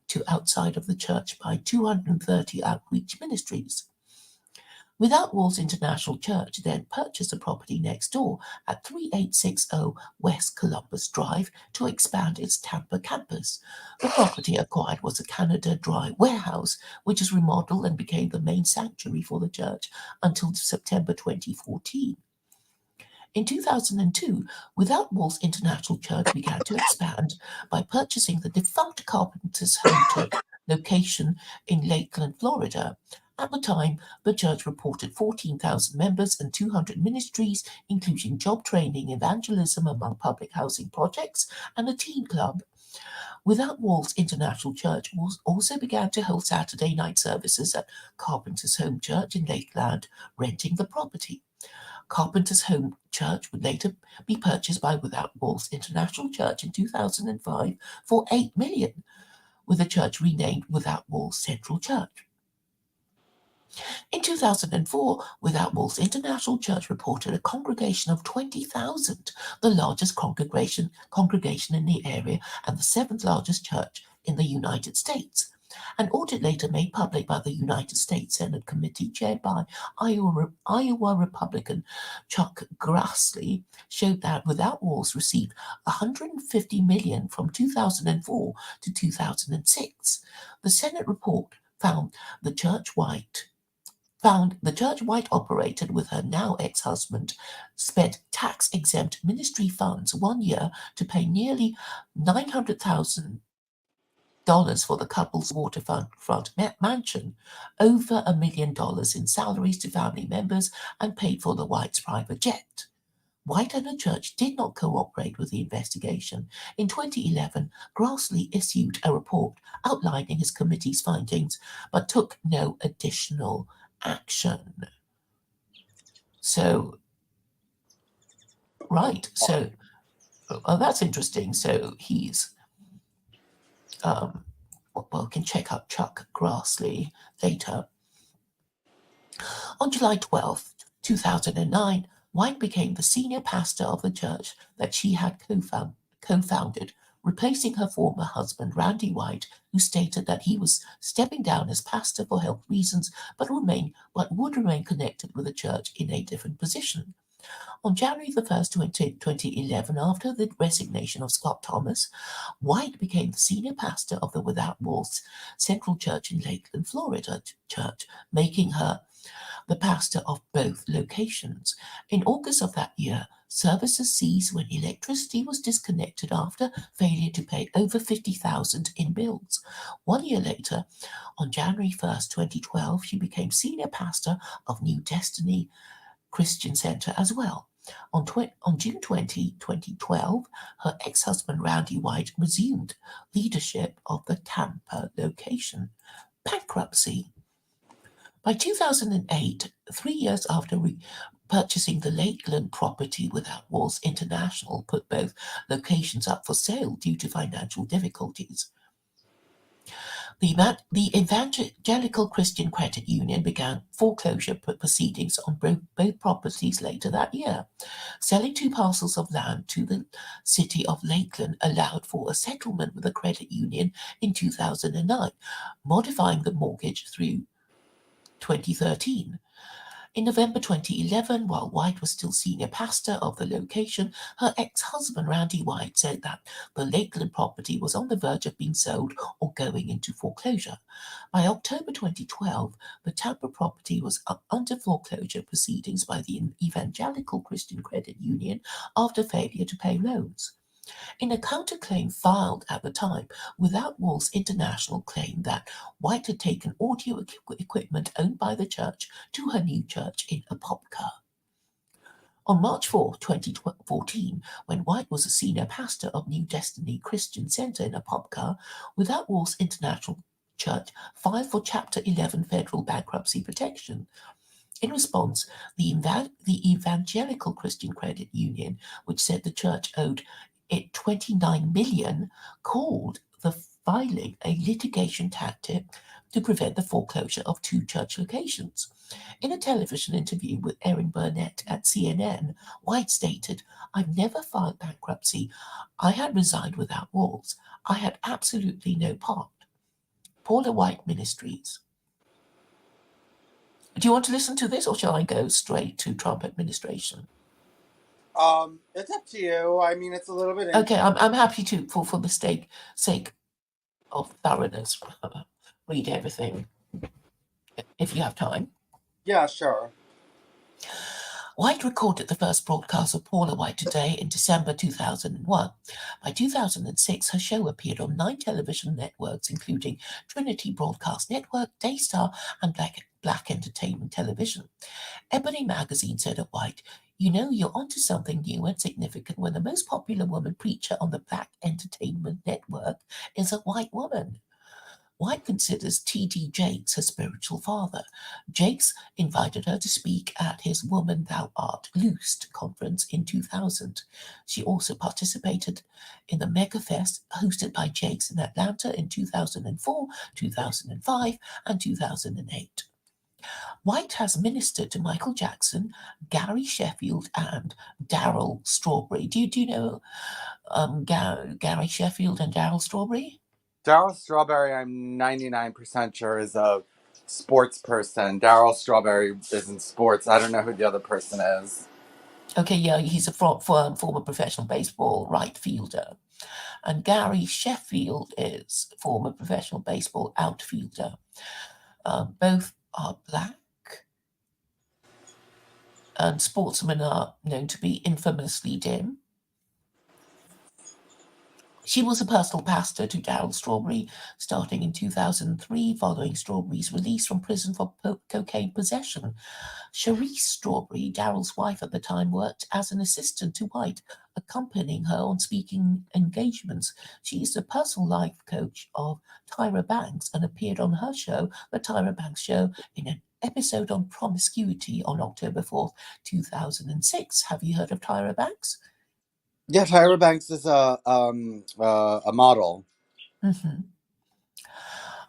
to outside of the church by 230 outreach ministries. Without Walls International Church then purchased a property next door at 3860 West Columbus Drive to expand its Tampa campus. The property acquired was a Canada Dry warehouse, which was remodeled and became the main sanctuary for the church until September 2014. In 2002, Without Walls International Church began to expand by purchasing the defunct Carpenter's Home Church location in Lakeland, Florida. At the time, the church reported 14,000 members and 200 ministries, including job training, evangelism among public housing projects, and a teen club. Without Walls International Church also began to hold Saturday night services at Carpenter's Home Church in Lakeland, renting the property. Carpenter's Home Church would later be purchased by Without Walls International Church in 2005 for $8 million, with the church renamed Without Walls Central Church. In 2004, Without Walls International Church reported a congregation of 20,000, the largest congregation in the area and the seventh largest church in the United States. An audit later made public by the United States Senate committee chaired by Iowa Republican Chuck Grassley showed that Without Walls received $150 million from 2004 to 2006. The Senate report found the church White operated with her now ex-husband spent tax-exempt ministry funds 1 year to pay nearly $900,000 for the couple's waterfront mansion, over $1 million in salaries to family members, and paid for the White's private jet. White and the church did not cooperate with the investigation. In 2011, Grassley issued a report outlining his committee's findings, but took no additional action. So, right, so, that's interesting. So he's, we can check out Chuck Grassley later. On July 12th, 2009, White became the senior pastor of the church that she had co-founded, replacing her former husband, Randy White, who stated that he was stepping down as pastor for health reasons, but would remain connected with the church in a different position. On January the 1st, 2011, after the resignation of Scott Thomas, White became the senior pastor of the Without Walls Central Church in Lakeland, Florida church, making her the pastor of both locations. In August of that year, services ceased when electricity was disconnected after failure to pay over $50,000 in bills. 1 year later, on January 1st, 2012, she became senior pastor of New Destiny Christian Center as well. On June 20, 2012, her ex-husband Randy White resumed leadership of the Tampa location. Bankruptcy. By 2008, 3 years after purchasing the Lakeland property, Without Walls International put both locations up for sale due to financial difficulties. The Evangelical Christian Credit Union began foreclosure proceedings on both properties later that year. Selling 2 parcels of land to the city of Lakeland allowed for a settlement with the credit union in 2009, modifying the mortgage through 2013. In November 2011, while White was still senior pastor of the location, her ex-husband Randy White said that the Lakeland property was on the verge of being sold or going into foreclosure. By October 2012, the Tampa property was under foreclosure proceedings by the Evangelical Christian Credit Union after failure to pay loans. In a counterclaim filed at the time, Without Walls International claimed that White had taken audio equipment owned by the church to her new church in Apopka. On March 4, 2014, when White was a senior pastor of New Destiny Christian Center in Apopka, Without Walls International Church filed for Chapter 11 federal bankruptcy protection. In response, the Evangelical Christian Credit Union, which said the church owed it $29 million, called the filing a litigation tactic to prevent the foreclosure of 2 church locations. In a television interview with Erin Burnett at CNN, White stated, "I've never filed bankruptcy. I had resigned Without Walls. I had absolutely no part." Paula White Ministries. Do you want to listen to this, or shall I go straight to Trump administration? It's up to you. I mean, it's a little bit. Okay, I'm happy to, for the sake of thoroughness, read everything if you have time. Yeah, sure. White recorded the first broadcast of Paula White Today in December 2001. By 2006, her show appeared on 9 television networks, including Trinity Broadcast Network, Daystar, and Black Entertainment Television. Ebony magazine said of White, "You know you're onto something new and significant when the most popular woman preacher on the Black Entertainment Network is a white woman." White considers T.D. Jakes her spiritual father. Jakes invited her to speak at his Woman Thou Art Loosed conference in 2000. She also participated in the Mega Fest hosted by Jakes in Atlanta in 2004, 2005, and 2008. White has ministered to Michael Jackson, Gary Sheffield, and Daryl Strawberry. Do you know Gary Sheffield and Daryl Strawberry? Daryl Strawberry, I'm 99% sure, is a sports person. Daryl Strawberry isn't sports. I don't know who the other person is. Okay, yeah, he's a former professional baseball right fielder. And Gary Sheffield is former professional baseball outfielder. Both are black. And sportsmen are known to be infamously dim. She was a personal pastor to Daryl Strawberry starting in 2003, following Strawberry's release from prison for cocaine possession. Cherise Strawberry, Daryl's wife at the time, worked as an assistant to White, accompanying her on speaking engagements. She is the personal life coach of Tyra Banks and appeared on her show, The Tyra Banks Show, in an episode on promiscuity on October 4th, 2006. Have you heard of Tyra Banks? Yeah, Tyra Banks is a model. Mm-hmm.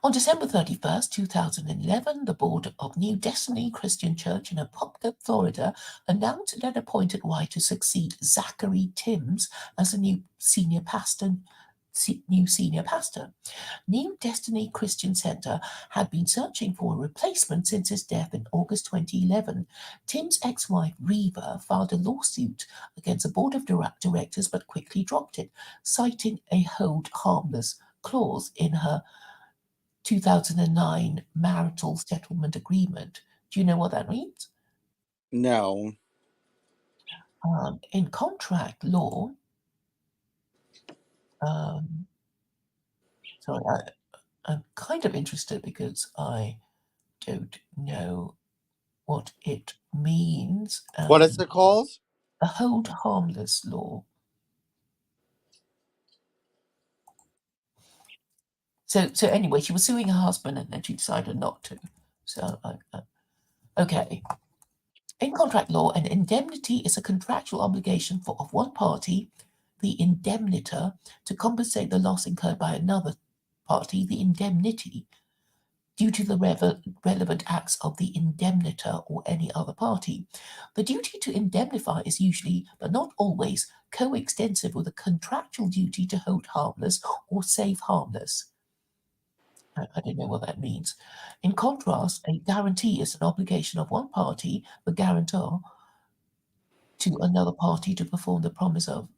On December 31st, 2011, the board of New Destiny Christian Church in Apopka, Florida, announced and appointed White to succeed Zachary Timms as the new senior pastor. New Destiny Christian Center had been searching for a replacement since his death in August 2011. Tim's ex-wife, Reva, filed a lawsuit against the board of directors but quickly dropped it, citing a hold harmless clause in her 2009 marital settlement agreement. Do you know what that means? No. In contract law, sorry, I'm kind of interested because I don't know what it means. What is it called? A hold harmless law. So anyway, she was suing her husband and then she decided not to. So, okay. In contract law, an indemnity is a contractual obligation of one party, the indemnitor, to compensate the loss incurred by another party, the indemnity, due to the relevant acts of the indemnitor or any other party. The duty to indemnify is usually, but not always, coextensive with a contractual duty to hold harmless or save harmless. I don't know what that means. In contrast, a guarantee is an obligation of one party, the guarantor, to another party to perform the promise of.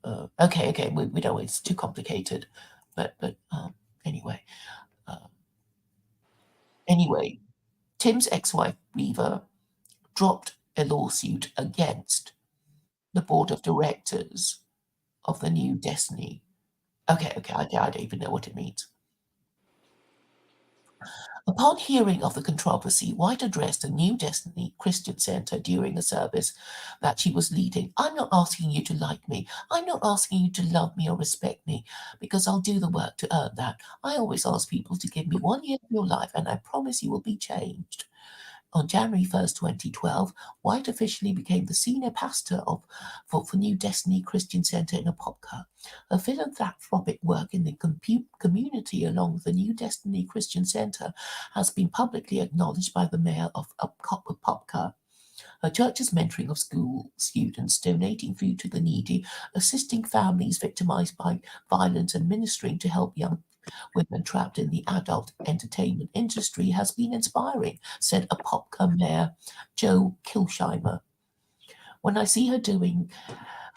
Okay, we don't. It's too complicated, but anyway. Anyway, Tim's ex-wife Reva dropped a lawsuit against the board of directors of the New Destiny. Okay, I don't even know what it means. Upon hearing of the controversy, White addressed the New Destiny Christian Center during a service that she was leading. "I'm not asking you to like me. I'm not asking you to love me or respect me, because I'll do the work to earn that. I always ask people to give me 1 year of your life, and I promise you will be changed." On January 1st, 2012, White officially became the senior pastor for New Destiny Christian Center in Apopka. Her philanthropic work in the community along the New Destiny Christian Center has been publicly acknowledged by the mayor of Apopka. Her church's mentoring of school students, donating food to the needy, assisting families victimized by violence, and ministering to help young women trapped in the adult entertainment industry has been inspiring, said Apopka Mayor Joe Kilsheimer. What I see her doing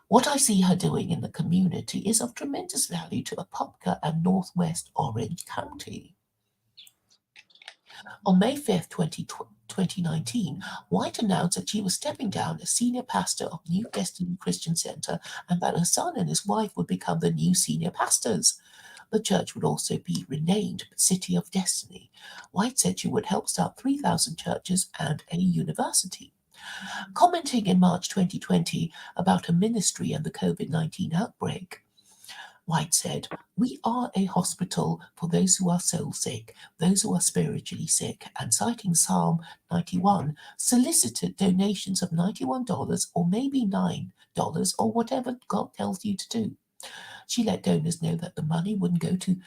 in the community is of tremendous value to Apopka and Northwest Orange County. On May 5th, 2019, White announced that she was stepping down as senior pastor of New Destiny Christian Center and that her son and his wife would become the new senior pastors. The church would also be renamed City of Destiny. White said she would help start 3,000 churches and a university. Commenting in March 2020 about her ministry and the COVID-19 outbreak, White said, "We are a hospital for those who are soul sick, those who are spiritually sick," and citing Psalm 91, solicited donations of $91 or maybe $9 or whatever God tells you to do. She let donors know that the money wouldn't go to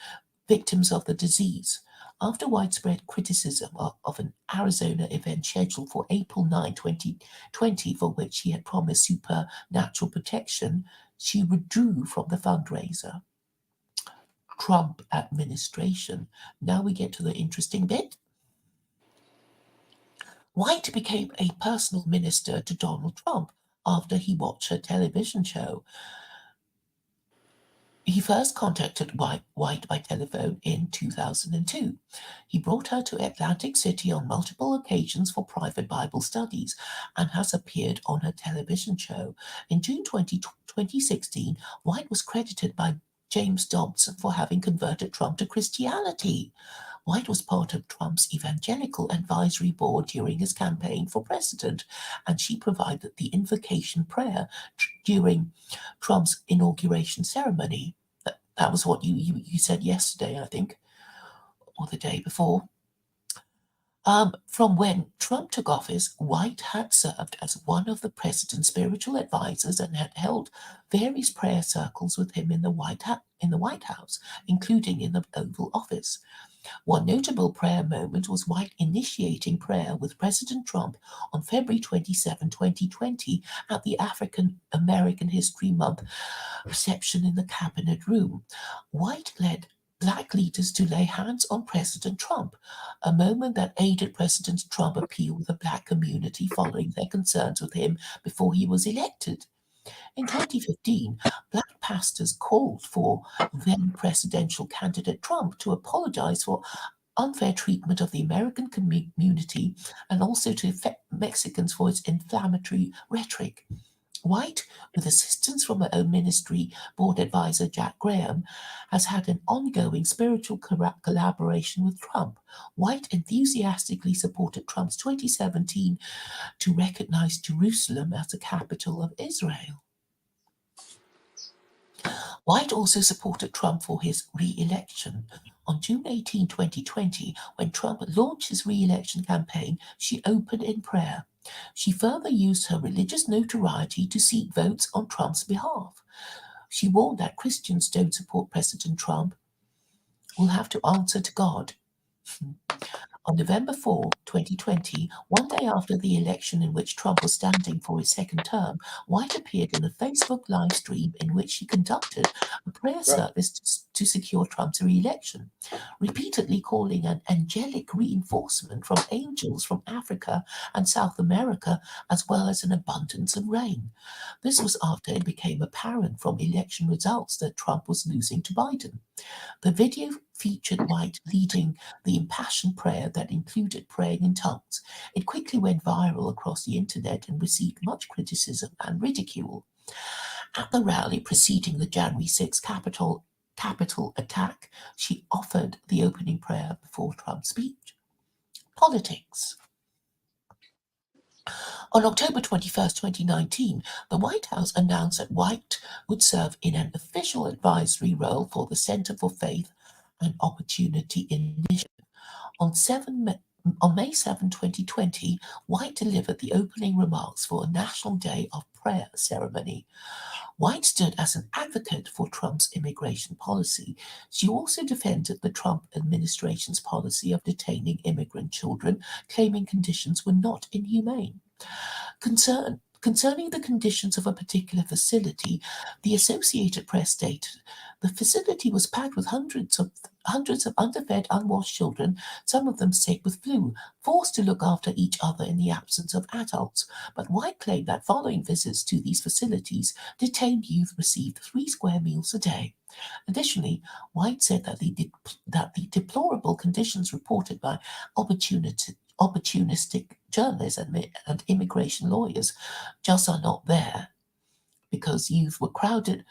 victims of the disease. After widespread criticism of an Arizona event scheduled for April 9, 2020, for which she had promised supernatural protection, she withdrew from the fundraiser. Trump administration. Now we get to the interesting bit. White became a personal minister to Donald Trump after he watched her television show. He first contacted White by telephone in 2002. He brought her to Atlantic City on multiple occasions for private Bible studies and has appeared on her television show. In June 2016, White was credited by James Dobson for having converted Trump to Christianity. White was part of Trump's Evangelical Advisory Board during his campaign for president, and she provided the invocation prayer during Trump's inauguration ceremony. That was what you said yesterday, I think, or the day before. From when Trump took office, White had served as one of the president's spiritual advisors and had held various prayer circles with him in the White House, including in the Oval Office. One notable prayer moment was White initiating prayer with President Trump on February 27, 2020, at the African American History Month reception in the Cabinet Room. White led Black leaders to lay hands on President Trump, a moment that aided President Trump appeal with the Black community following their concerns with him before he was elected. In 2015, Black pastors called for then presidential candidate Trump to apologize for unfair treatment of the American community and also to Mexicans for its inflammatory rhetoric. White, with assistance from her own ministry board advisor Jack Graham, has had an ongoing spiritual collaboration with Trump. White enthusiastically supported Trump's 2017 to recognize Jerusalem as the capital of Israel. White also supported Trump for his re-election. On June 18, 2020, when Trump launched his re-election campaign, she opened in prayer. She further used her religious notoriety to seek votes on Trump's behalf. She warned that Christians don't support President Trump will have to answer to God. On November 4, 2020, one day after the election in which Trump was standing for his second term, White appeared in a Facebook live stream in which she conducted a prayer service to secure Trump's re-election, repeatedly calling an angelic reinforcement from angels from Africa and South America, as well as an abundance of rain. This was after it became apparent from election results that Trump was losing to Biden. The video featured White leading the impassioned prayer that included praying in tongues. It quickly went viral across the internet and received much criticism and ridicule. At the rally preceding the January 6 Capitol attack, she offered the opening prayer before Trump's speech. Politics. On October 21, 2019, the White House announced that White would serve in an official advisory role for the Center for Faith and Opportunity Initiative. On May 7, 2020, White delivered the opening remarks for a National Day of Prayer ceremony. White stood as an advocate for Trump's immigration policy. She also defended the Trump administration's policy of detaining immigrant children, claiming conditions were not inhumane. Concerned Concerning the conditions of a particular facility, the Associated Press stated the facility was packed with hundreds of underfed, unwashed children, some of them sick with flu, forced to look after each other in the absence of adults. But White claimed that following visits to these facilities, detained youth received 3 square meals a day. Additionally, White said that the deplorable conditions reported by opportunistic journalists and immigration lawyers just are not there, because youth were crowded,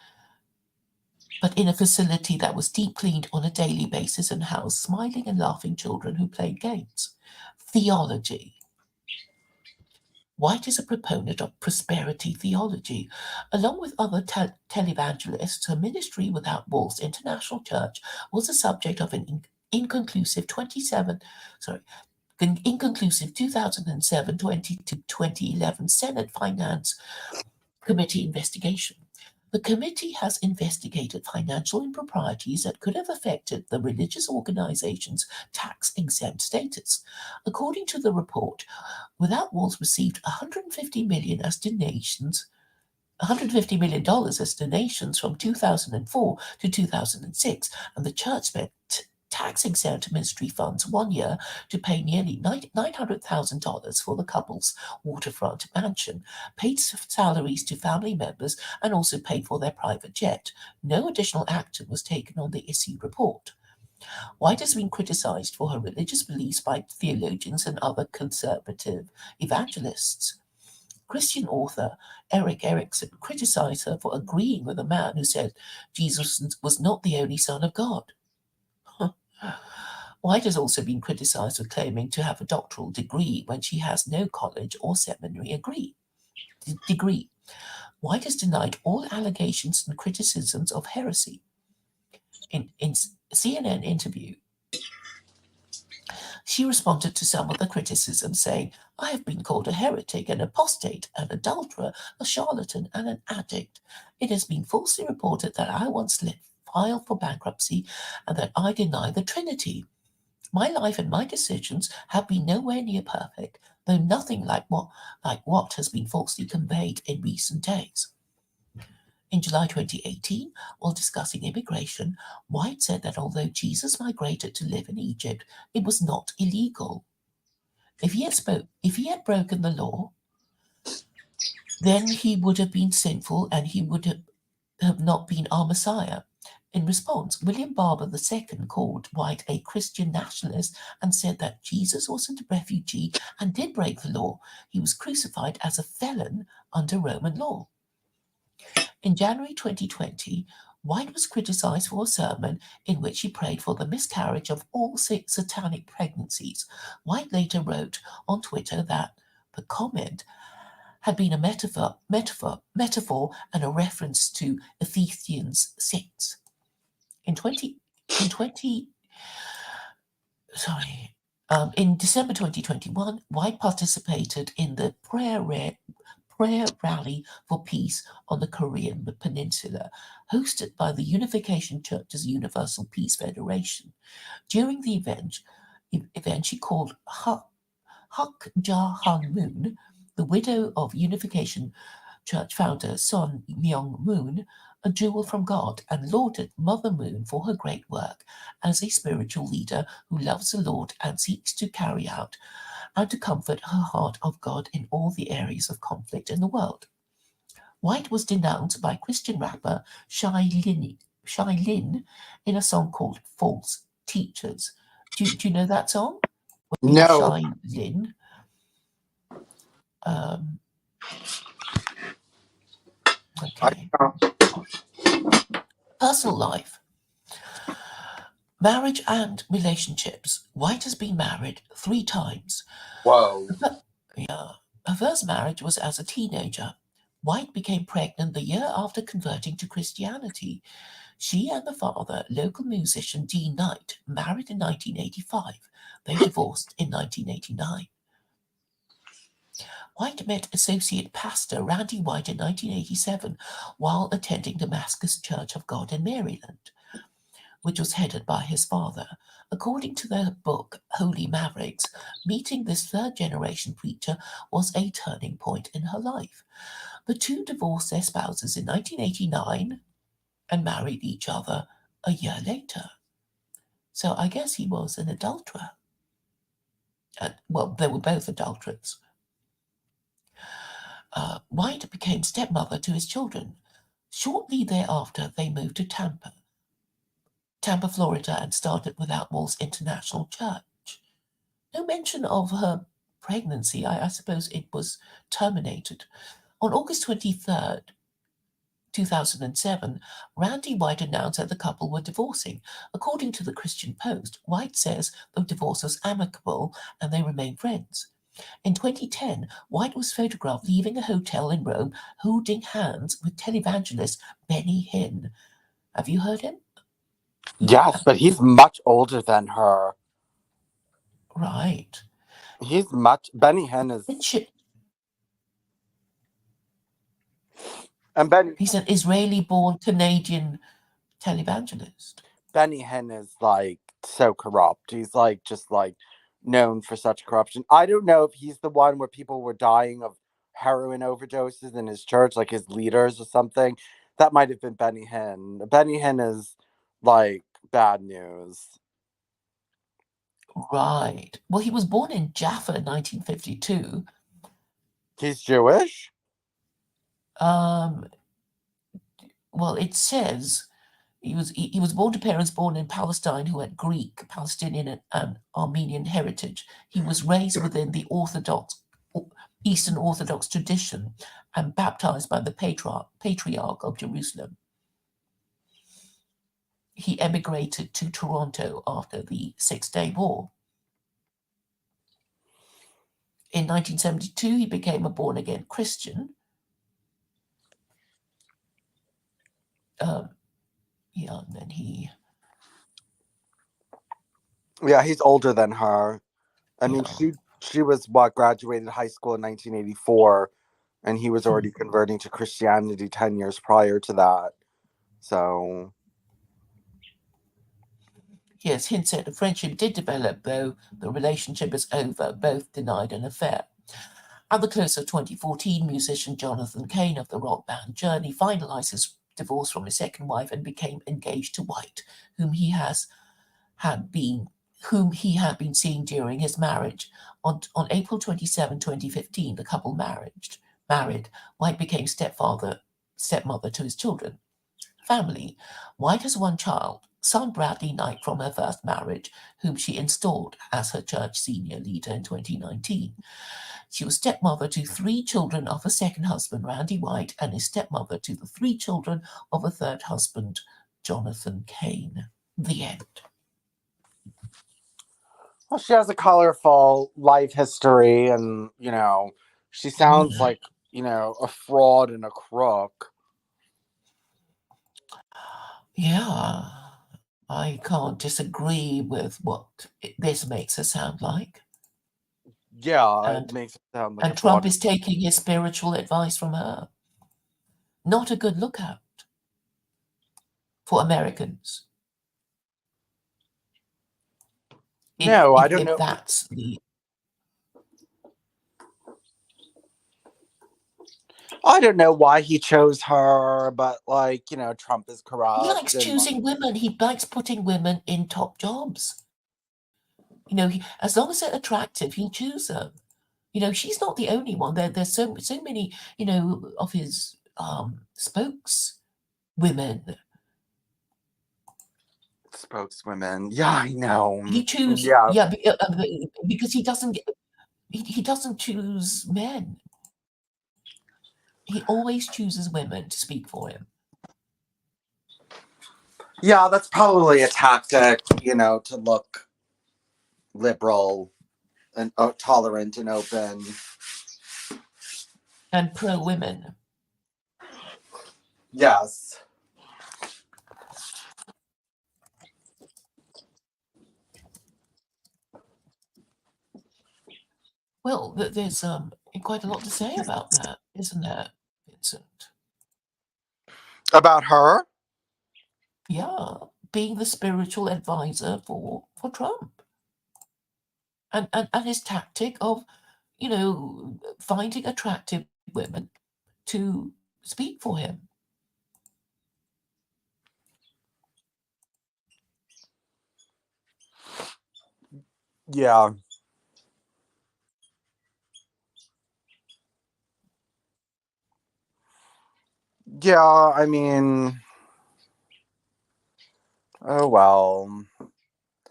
but in a facility that was deep cleaned on a daily basis and housed smiling and laughing children who played games. Theology. White is a proponent of prosperity theology. Along with other televangelists, her ministry Without Walls International Church was the subject of an inconclusive 2007 to 2011 Senate Finance Committee investigation. The committee has investigated financial improprieties that could have affected the religious organization's tax-exempt status. According to the report, Without Walls received $150 million as donations from 2004 to 2006, and the church spent tax-exempt ministry funds 1 year to pay nearly $900,000 for the couple's waterfront mansion, paid salaries to family members, and also paid for their private jet. No additional action was taken on the issued report. White has been criticized for her religious beliefs by theologians and other conservative evangelists. Christian author Eric Erickson criticized her for agreeing with a man who said Jesus was not the only Son of God. White has also been criticized for claiming to have a doctoral degree when she has no college or seminary degree. White has denied all allegations and criticisms of heresy. In CNN interview, she responded to some of the criticism, saying, "I have been called a heretic, an apostate, an adulterer, a charlatan, and an addict. It has been falsely reported that I once filed for bankruptcy and that I deny the Trinity. My life and my decisions have been nowhere near perfect, though nothing like what has been falsely conveyed in recent days." In July 2018, while discussing immigration, White said that although Jesus migrated to live in Egypt, it was not illegal. If he had broken the law, then he would have been sinful and he would have not been our Messiah. In response, William Barber II called White a Christian nationalist and said that Jesus wasn't a refugee and did break the law. He was crucified as a felon under Roman law. In January 2020, White was criticized for a sermon in which he prayed for the miscarriage of all satanic pregnancies. White later wrote on Twitter that the comment had been a metaphor and a reference to Ephesians 6. In December 2021, White participated in the prayer rally for peace on the Korean Peninsula, hosted by the Unification Church's Universal Peace Federation. During the event she called Hak Ja-han Moon, the widow of Unification Church founder Son Myung-moon, a jewel from God, and lauded Mother Moon for her great work as a spiritual leader who loves the Lord and seeks to carry out and to comfort her heart of God in all the areas of conflict in the world. White was denounced by Christian rapper Shai Lin in a song called False Teachers. Do you know that song? No. Shai Lin. Okay. Personal life. Marriage and relationships. White has been married 3 times. Whoa. Yeah. Her first marriage was as a teenager. White became pregnant the year after converting to Christianity. She and the father, local musician Dean Knight, married in 1985. They divorced in 1989. White met associate pastor Randy White in 1987 while attending Damascus Church of God in Maryland. which was headed by his father. According to their book, Holy Mavericks, meeting this third-generation preacher was a turning point in her life. The two divorced their spouses in 1989 and married each other a year later. So I guess he was an adulterer. Well, they were both adulterers. White became stepmother to his children. Shortly thereafter, they moved to Tampa, Florida, and started Without Walls International Church. No mention of her pregnancy. I suppose it was terminated. On August 23rd, 2007, Randy White announced that the couple were divorcing. According to the Christian Post, White says the divorce was amicable and they remain friends. In 2010, White was photographed leaving a hotel in Rome holding hands with televangelist Benny Hinn. Have you heard him? Yes, but he's much older than her. Right. Benny Hinn is... He's an Israeli-born Canadian televangelist. Benny Hinn is like so corrupt. He's like just like known for such corruption. I don't know if he's the one where people were dying of heroin overdoses in his church, like his leaders or something. That might have been Benny Hinn. Benny Hinn is like bad news. Right. Well, he was born in Jaffa in 1952. He's Jewish? Well, it says he was born to parents born in Palestine who had Greek, Palestinian, and Armenian heritage. He was raised within the Eastern Orthodox tradition and baptized by the Patriarch of Jerusalem. He emigrated to Toronto after the Six-Day War. In 1972, he became a born-again Christian. And then he... Yeah, he's older than her. I mean, she was graduated high school in 1984, and he was already converting to Christianity 10 years prior to that. So... Yes, Hinn said the friendship did develop, though the relationship is over. Both denied an affair. At the close of 2014, musician Jonathan Cain of the rock band Journey finalized his divorce from his second wife and became engaged to White, whom he had been seeing during his marriage. On April 27, 2015, the couple married. White became stepmother to his children. Family. White has one child, son Bradley Knight from her first marriage, whom she installed as her church senior leader in 2019. She was stepmother to 3 children of her second husband, Randy White, and is stepmother to the 3 children of her third husband, Jonathan Cain. The end. Well, she has a colorful life history, and, she sounds like, a fraud and a crook. Yeah, I can't disagree with what this makes her sound like. Yeah, it makes it sound like and Trump is taking his spiritual advice from her. Not a good lookout for Americans. No, I don't know. That's the... I don't know why he chose her, but Trump is corrupt. He likes choosing women. He likes putting women in top jobs. As long as they're attractive, he'll choose them. She's not the only one. There's so many, of his spokeswomen. Yeah, I know. He chooses, because he doesn't choose men. He always chooses women to speak for him. Yeah, that's probably a tactic, to look liberal and tolerant and open. And pro-women. Yes. Well, there's quite a lot to say about that, isn't there, Vincent? About her? Yeah. being the spiritual advisor for Trump. And his tactic of, finding attractive women to speak for him. Yeah. Yeah, I mean, oh well.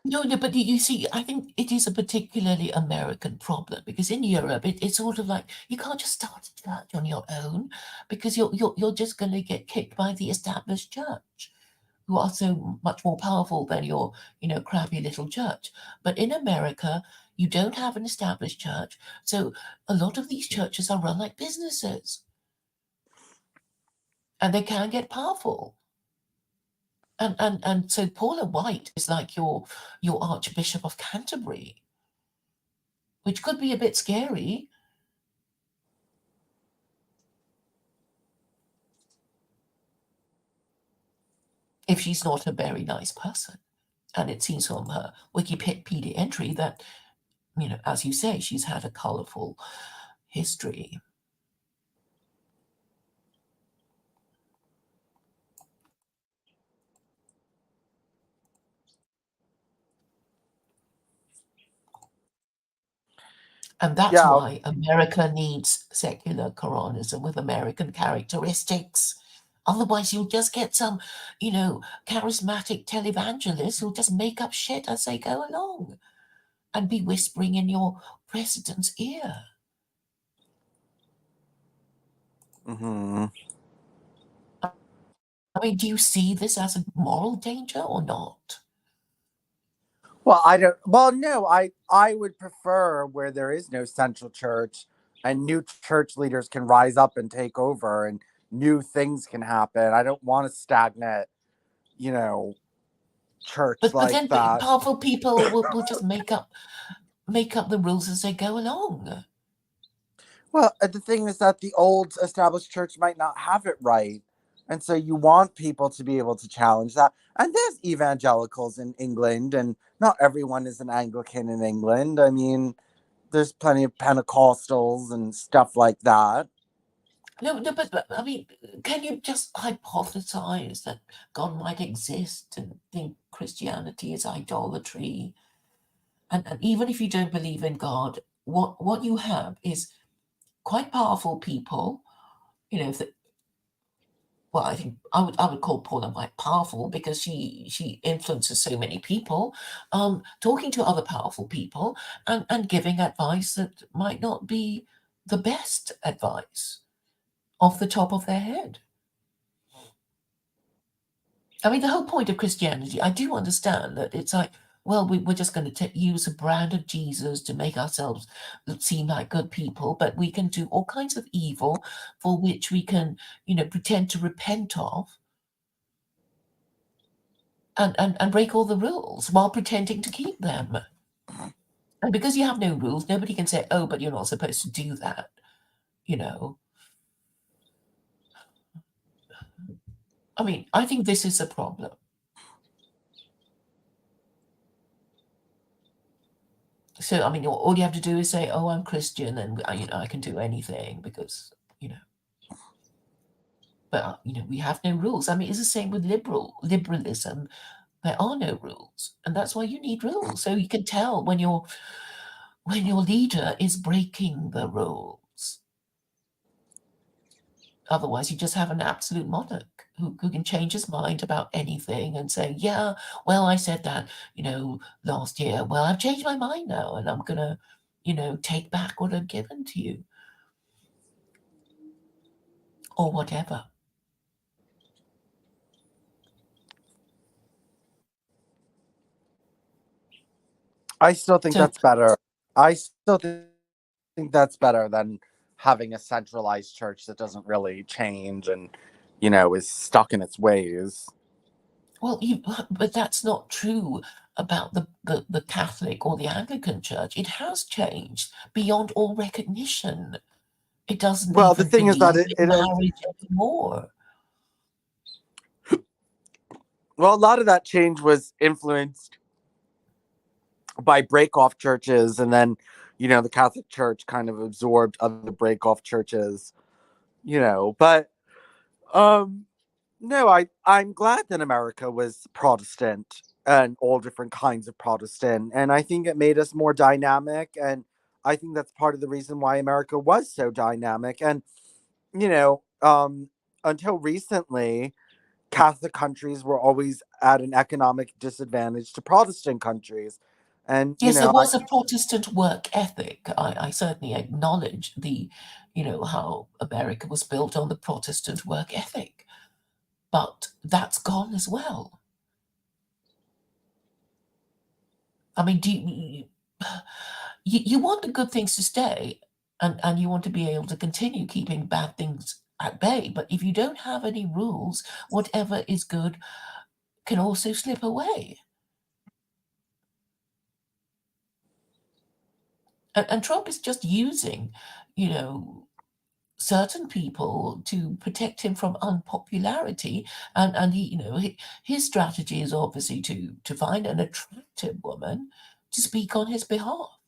No, but you see, I think it is a particularly American problem because in Europe, it's sort of like you can't just start a church on your own because you're just going to get kicked by the established church, who are so much more powerful than your crappy little church. But in America, you don't have an established church, so a lot of these churches are run like businesses, and they can get powerful. And so Paula White is like your Archbishop of Canterbury, which could be a bit scary. If she's not a very nice person. And it seems from her Wikipedia entry that, as you say, she's had a colourful history. And that's why America needs secular Quranism with American characteristics. Otherwise, you'll just get some, charismatic televangelists who'll just make up shit as they go along and be whispering in your president's ear. Mm-hmm. I mean, do you see this as a moral danger or not? Well, I don't. Well, no, I would prefer where there is no central church and new church leaders can rise up and take over and new things can happen. I don't want a stagnant, church But like then that. powerful people will just make up the rules as they go along. Well, the thing is that the old established church might not have it right. And so you want people to be able to challenge that. And there's evangelicals in England, and not everyone is an Anglican in England. I mean, there's plenty of Pentecostals and stuff like that. No, but I mean, can you just hypothesize that God might exist and think Christianity is idolatry? And even if you don't believe in God, what you have is quite powerful people, well, I think I would call Paula White powerful because she influences so many people, talking to other powerful people and giving advice that might not be the best advice off the top of their head. I mean, the whole point of Christianity, I do understand that it's like, well, we're just going to use a brand of Jesus to make ourselves seem like good people, but we can do all kinds of evil for which we can, pretend to repent of and break all the rules while pretending to keep them. And because you have no rules, nobody can say, oh, but you're not supposed to do that, I mean, I think this is a problem. So, I mean, all you have to do is say, oh, I'm Christian and, I can do anything because, but, we have no rules. I mean, it's the same with liberalism. There are no rules. And that's why you need rules. So you can tell when your leader is breaking the rules. Otherwise, you just have an absolute monarch who can change his mind about anything and say, yeah, well, I said that, last year. Well, I've changed my mind now and I'm going to, take back what I've given to you. Or whatever. I still think that's better. I still think that's better than having a centralized church that doesn't really change and, is stuck in its ways. Well, but that's not true about the Catholic or the Anglican Church. It has changed beyond all recognition. It doesn't Well, the even thing is that believe in marriage anymore. Well, a lot of that change was influenced by break-off churches, and then, the Catholic Church kind of absorbed other break-off churches, but um no, I'm glad that America was Protestant and all different kinds of Protestant, and I think it made us more dynamic, and I think that's part of the reason why America was so dynamic. And you know until recently, Catholic countries were always at an economic disadvantage to Protestant countries. And Yes, there was a Protestant work ethic. I certainly acknowledge how America was built on the Protestant work ethic, but that's gone as well. I mean, you want the good things to stay, and you want to be able to continue keeping bad things at bay. But if you don't have any rules, whatever is good can also slip away. And Trump is just using, certain people to protect him from unpopularity, and his strategy is obviously to find an attractive woman to speak on his behalf.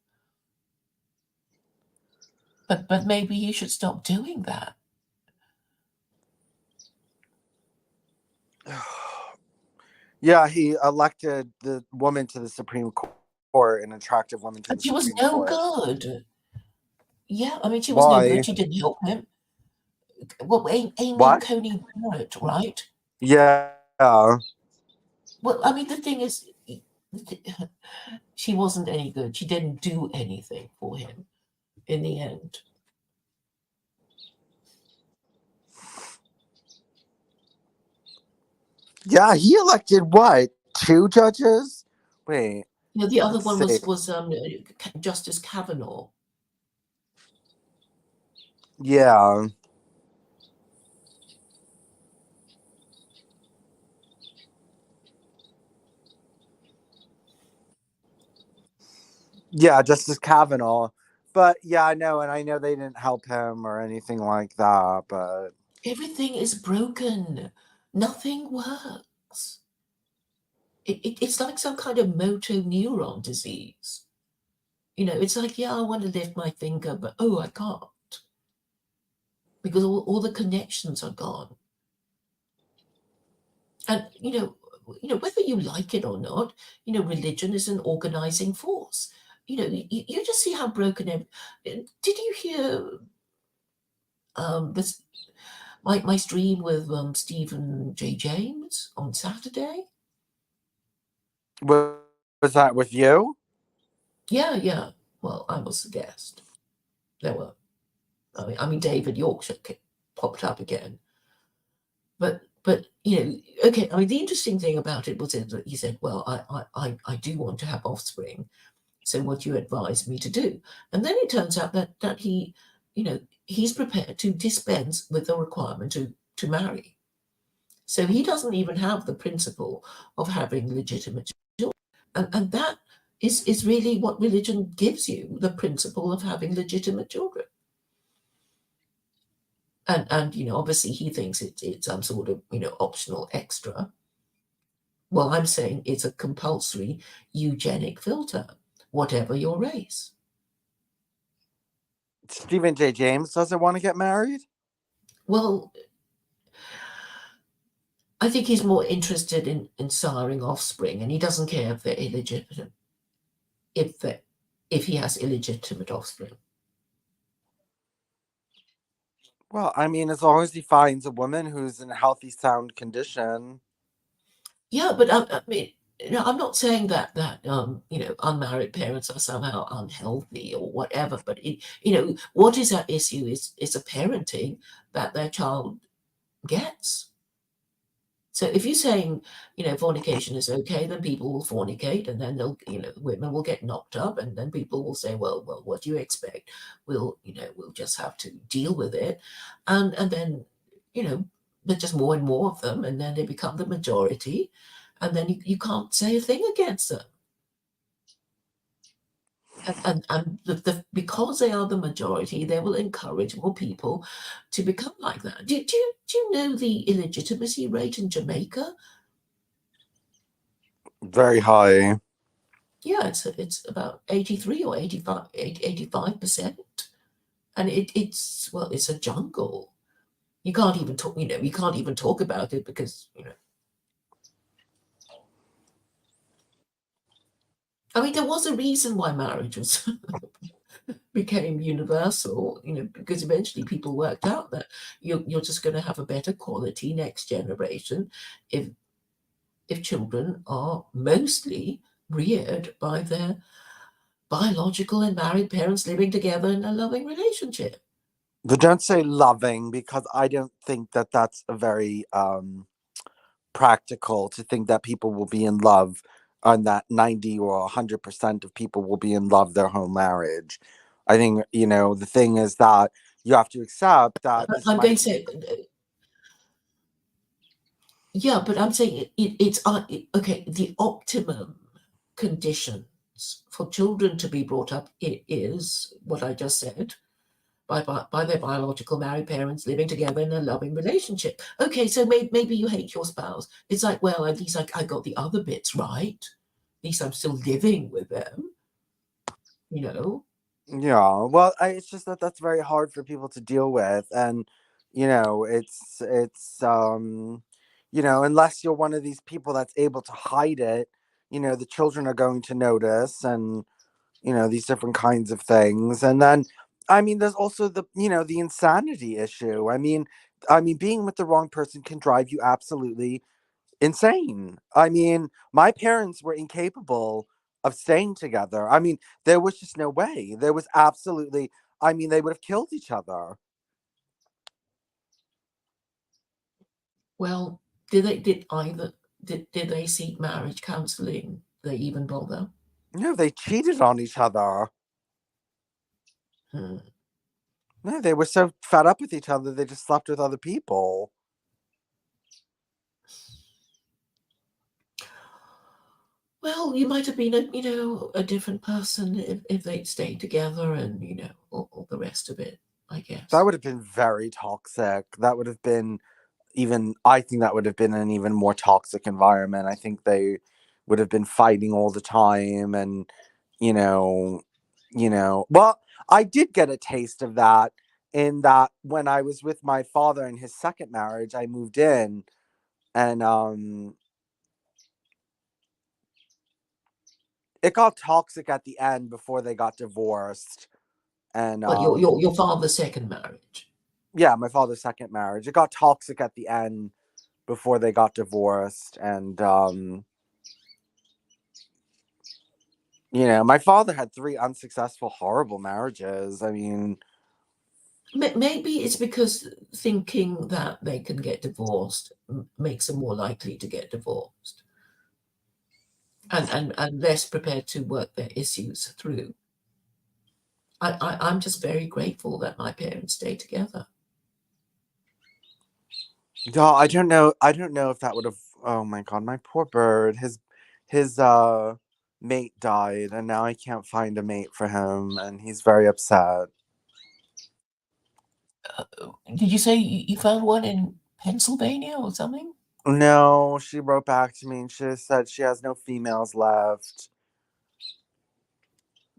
But maybe he should stop doing that. yeah, he elected the woman to the Supreme Court, an attractive woman to And the she was Supreme no Court. good. Yeah, I mean, she was no Why? good. She didn't help him. Well, Amy What? Coney Barrett, right? Yeah. Well, I mean, the thing is, she wasn't any good. She didn't do anything for him in the end. Yeah, he elected what? Two judges? Wait, The other let's one see. was Justice Kavanaugh. Yeah. Yeah, Justice Kavanaugh. But yeah, I know, and I know they didn't help him or anything like that, but Everything is broken. Nothing works. It's like some kind of motor neuron disease. It's like, yeah, I want to lift my finger, but oh, I can't because all the connections are gone. And whether you like it or not, religion is an organizing force. You just see how broken. Did you hear this my stream with Stephen J. James on Saturday? was that with you? Yeah, yeah. Well, I was the guest. There were. I mean, David Yorkshire popped up again. But okay. I mean, the interesting thing about it was that he said, "Well, I do want to have offspring. So what do you advise me to do?" And then it turns out that he's prepared to dispense with the requirement to marry. So he doesn't even have the principle of having legitimate children. And that is really what religion gives you, the principle of having legitimate children. And obviously he thinks it's some sort of optional extra. Well, I'm saying it's a compulsory eugenic filter, whatever your race. Stephen J. James doesn't want to get married? Well, I think he's more interested in siring offspring, and he doesn't care if they're illegitimate, if he has illegitimate offspring. Well, I mean, as long as he finds a woman who's in a healthy, sound condition. Yeah, but I mean, I'm not saying that unmarried parents are somehow unhealthy or whatever. But what is at issue is a parenting that their child gets. So if you're saying, fornication is okay, then people will fornicate, and then women will get knocked up, and then people will say, well, what do you expect? We'll just have to deal with it, and then, there's just more and more of them, and then they become the majority, and then you can't say a thing against them. And because they are the majority, they will encourage more people to become like that. Do you know the illegitimacy rate in Jamaica? Very high. Yeah, it's about 83 or 85%. And it's a jungle. You can't even talk, you can't even talk about it because, I mean, there was a reason why marriage was became universal, because eventually people worked out that you're just going to have a better quality next generation if children are mostly reared by their biological and married parents living together in a loving relationship. But don't say loving, because I don't think that that's a very practical to think that people will be in love, and that 90 or 100% of people will be in love their whole marriage. I think, the thing is that you have to accept that this I'm going might. to say, yeah, but I'm saying it's okay. The optimum conditions for children to be brought up is what I just said, by their biological married parents living together in a loving relationship. Okay, so maybe you hate your spouse. It's like, well, at least I got the other bits right. At least I'm still living with them. You know. Yeah, well, it's just that that's very hard for people to deal with, and unless you're one of these people that's able to hide it, the children are going to notice, and these different kinds of things. And then, I mean, there's also the insanity issue. I mean, being with the wrong person can drive you absolutely insane. I mean, my parents were incapable of staying together. I mean, there was just no way. There was absolutely, I mean, they would have killed each other. Well, did they seek marriage counseling? Did they even bother? No, they cheated on each other. Hmm. No, they were so fed up with each other, they just slept with other people. Well, you might have been a different person if they'd stayed together and all the rest of it, I That guess. would have been very toxic. That would have been I think that would have been an even more toxic environment. I think they would have been fighting all the time, and you know, well, I did get a taste of that in that when I was with my father in his second marriage, I moved in, and it got toxic at the end before they got divorced. And But your father's second marriage. yeah, my father's second marriage, it got toxic at the end before they got divorced. And my father had three unsuccessful, horrible marriages. I mean, Maybe it's because thinking that they can get divorced makes them more likely to get divorced, and less prepared to work their issues through. I'm just very grateful that my parents stayed together. yeah, I don't know. I don't know if that would have. Oh my god, my poor bird. His mate died, and now I can't find a mate for him, and he's very upset. Did you say you found one in Pennsylvania or something? No, she wrote back to me and she said she has no females left,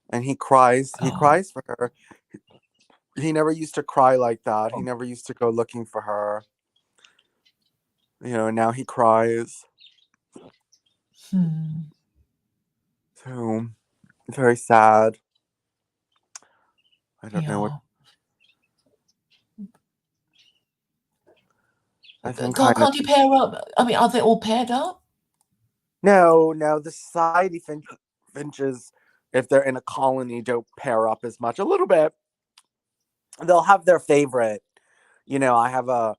and he cries. He Oh, cries for her. He never used to cry like that. He oh, never used to go looking for her. Now he cries. hmm. So very sad. I don't know what. Yeah. I think kind of. Can't you pair up? I mean, are they all paired up? No, no. The society finches, if they're in a colony, don't pair up as much. A little bit. They'll have their favorite. I have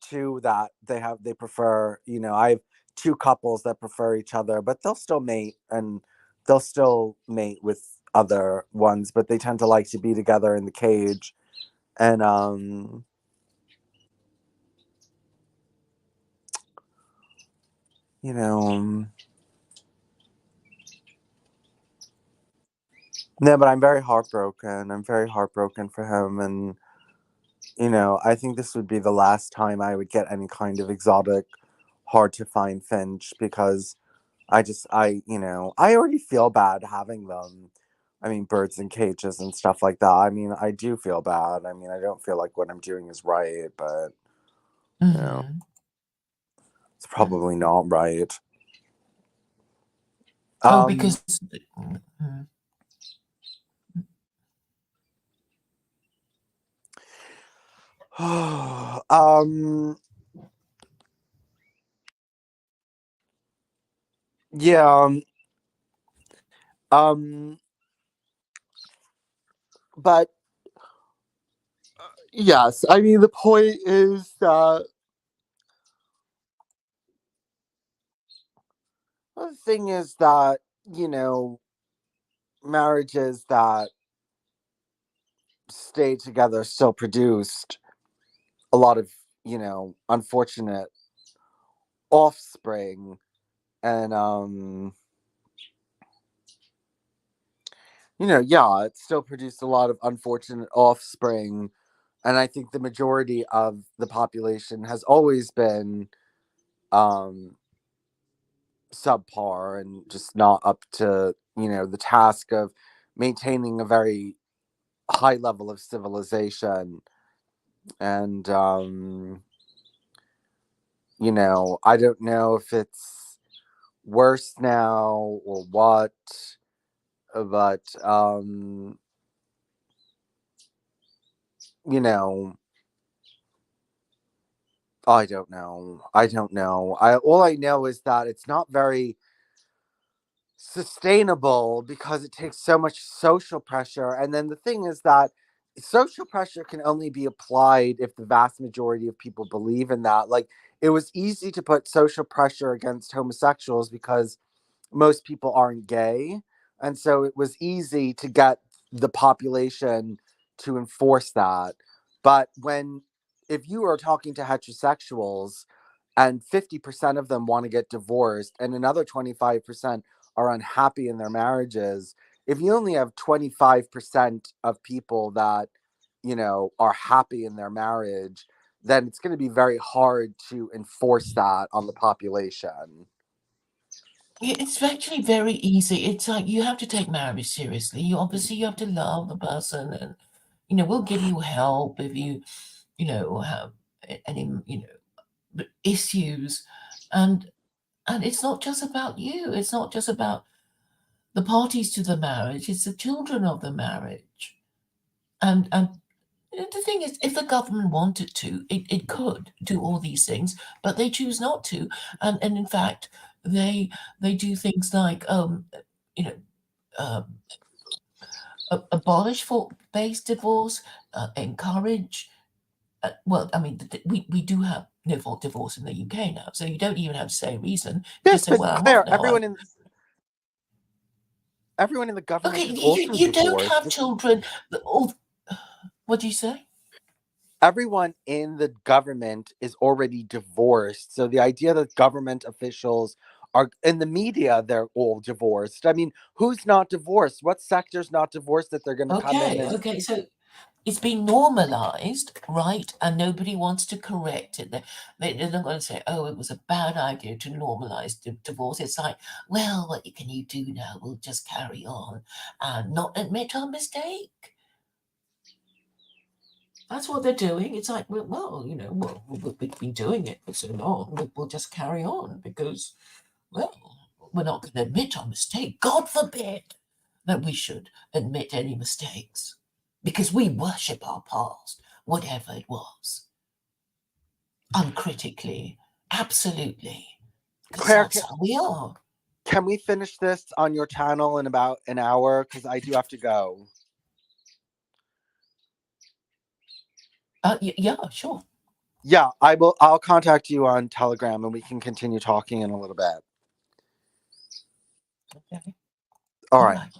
two that they prefer. I have two couples that prefer each other, but they'll still mate, and they'll still mate with other ones, but they tend to like to be together in the cage. And you know, no, but I'm very heartbroken. I'm very heartbroken for him, and I think this would be the last time I would get any kind of exotic, hard to find finch, because I already feel bad having them. I mean, birds in cages and stuff like that. I mean, I do feel bad. I mean, I don't feel like what I'm doing is right, but Mhm. it's probably not right. Oh, Um, because mhm. um, yeah, um, but yes, I mean, the point is that the thing is that, you know, marriages that stay together still produced a lot of, unfortunate offspring. And, yeah, it still produced a lot of unfortunate offspring. And I think the majority of the population has always been um, subpar and just not up to, the task of maintaining a very high level of civilization. And, I don't know if it's worse now or what, but, you know, I don't know. I don't know. All I know is that it's not very sustainable because it takes so much social pressure. And then the thing is that social pressure can only be applied if the vast majority of people believe in that. Like, it was easy to put social pressure against homosexuals because most people aren't gay. And so it was easy to get the population to enforce that. But if you are talking to heterosexuals and 50% of them want to get divorced and another 25% are unhappy in their marriages, if you only have 25% of people that, are happy in their marriage, then it's going to be very hard to enforce that on the population. It's actually very easy. It's like you have to take marriage seriously. You have to love the person, and we'll give you help if you have any issues, and it's not just about you. It's not just about the parties to the marriage. It's the children of the marriage, and the thing is, if the government wanted to, it could do all these things, but they choose not to, and in fact, they do things like you know um, abolish fault-based divorce, encourage. Well, I mean, we do have no fault divorce in the UK now, so you don't even have to say a reason. You Yes, just say, but "Well, I'm off Claire, now." everyone in the Okay, government is you also you don't divorced. have children. All, what do you say? Everyone in the government is already divorced. So the idea that government officials are in the media, they're all divorced. I mean, who's not divorced? What sector's not divorced that they're going to come in and Okay, so it's been normalized, right? And nobody wants to correct it. They're not going to say, "Oh, it was a bad idea to normalize divorce." It's like, well, what can you do now? We'll just carry on and not admit our mistake. That's what they're doing. It's like, well, we've been doing it for so long. We'll just carry on because, well, we're not going to admit our mistake. God forbid that we should admit any mistakes because we worship our past, whatever it was, uncritically, absolutely, because Claire, that's how we are. can we finish this on your channel in about an hour? Because I do have to go. Yeah, sure. Yeah, I'll contact you on Telegram and we can continue talking in a little bit. Okay. All All right. right.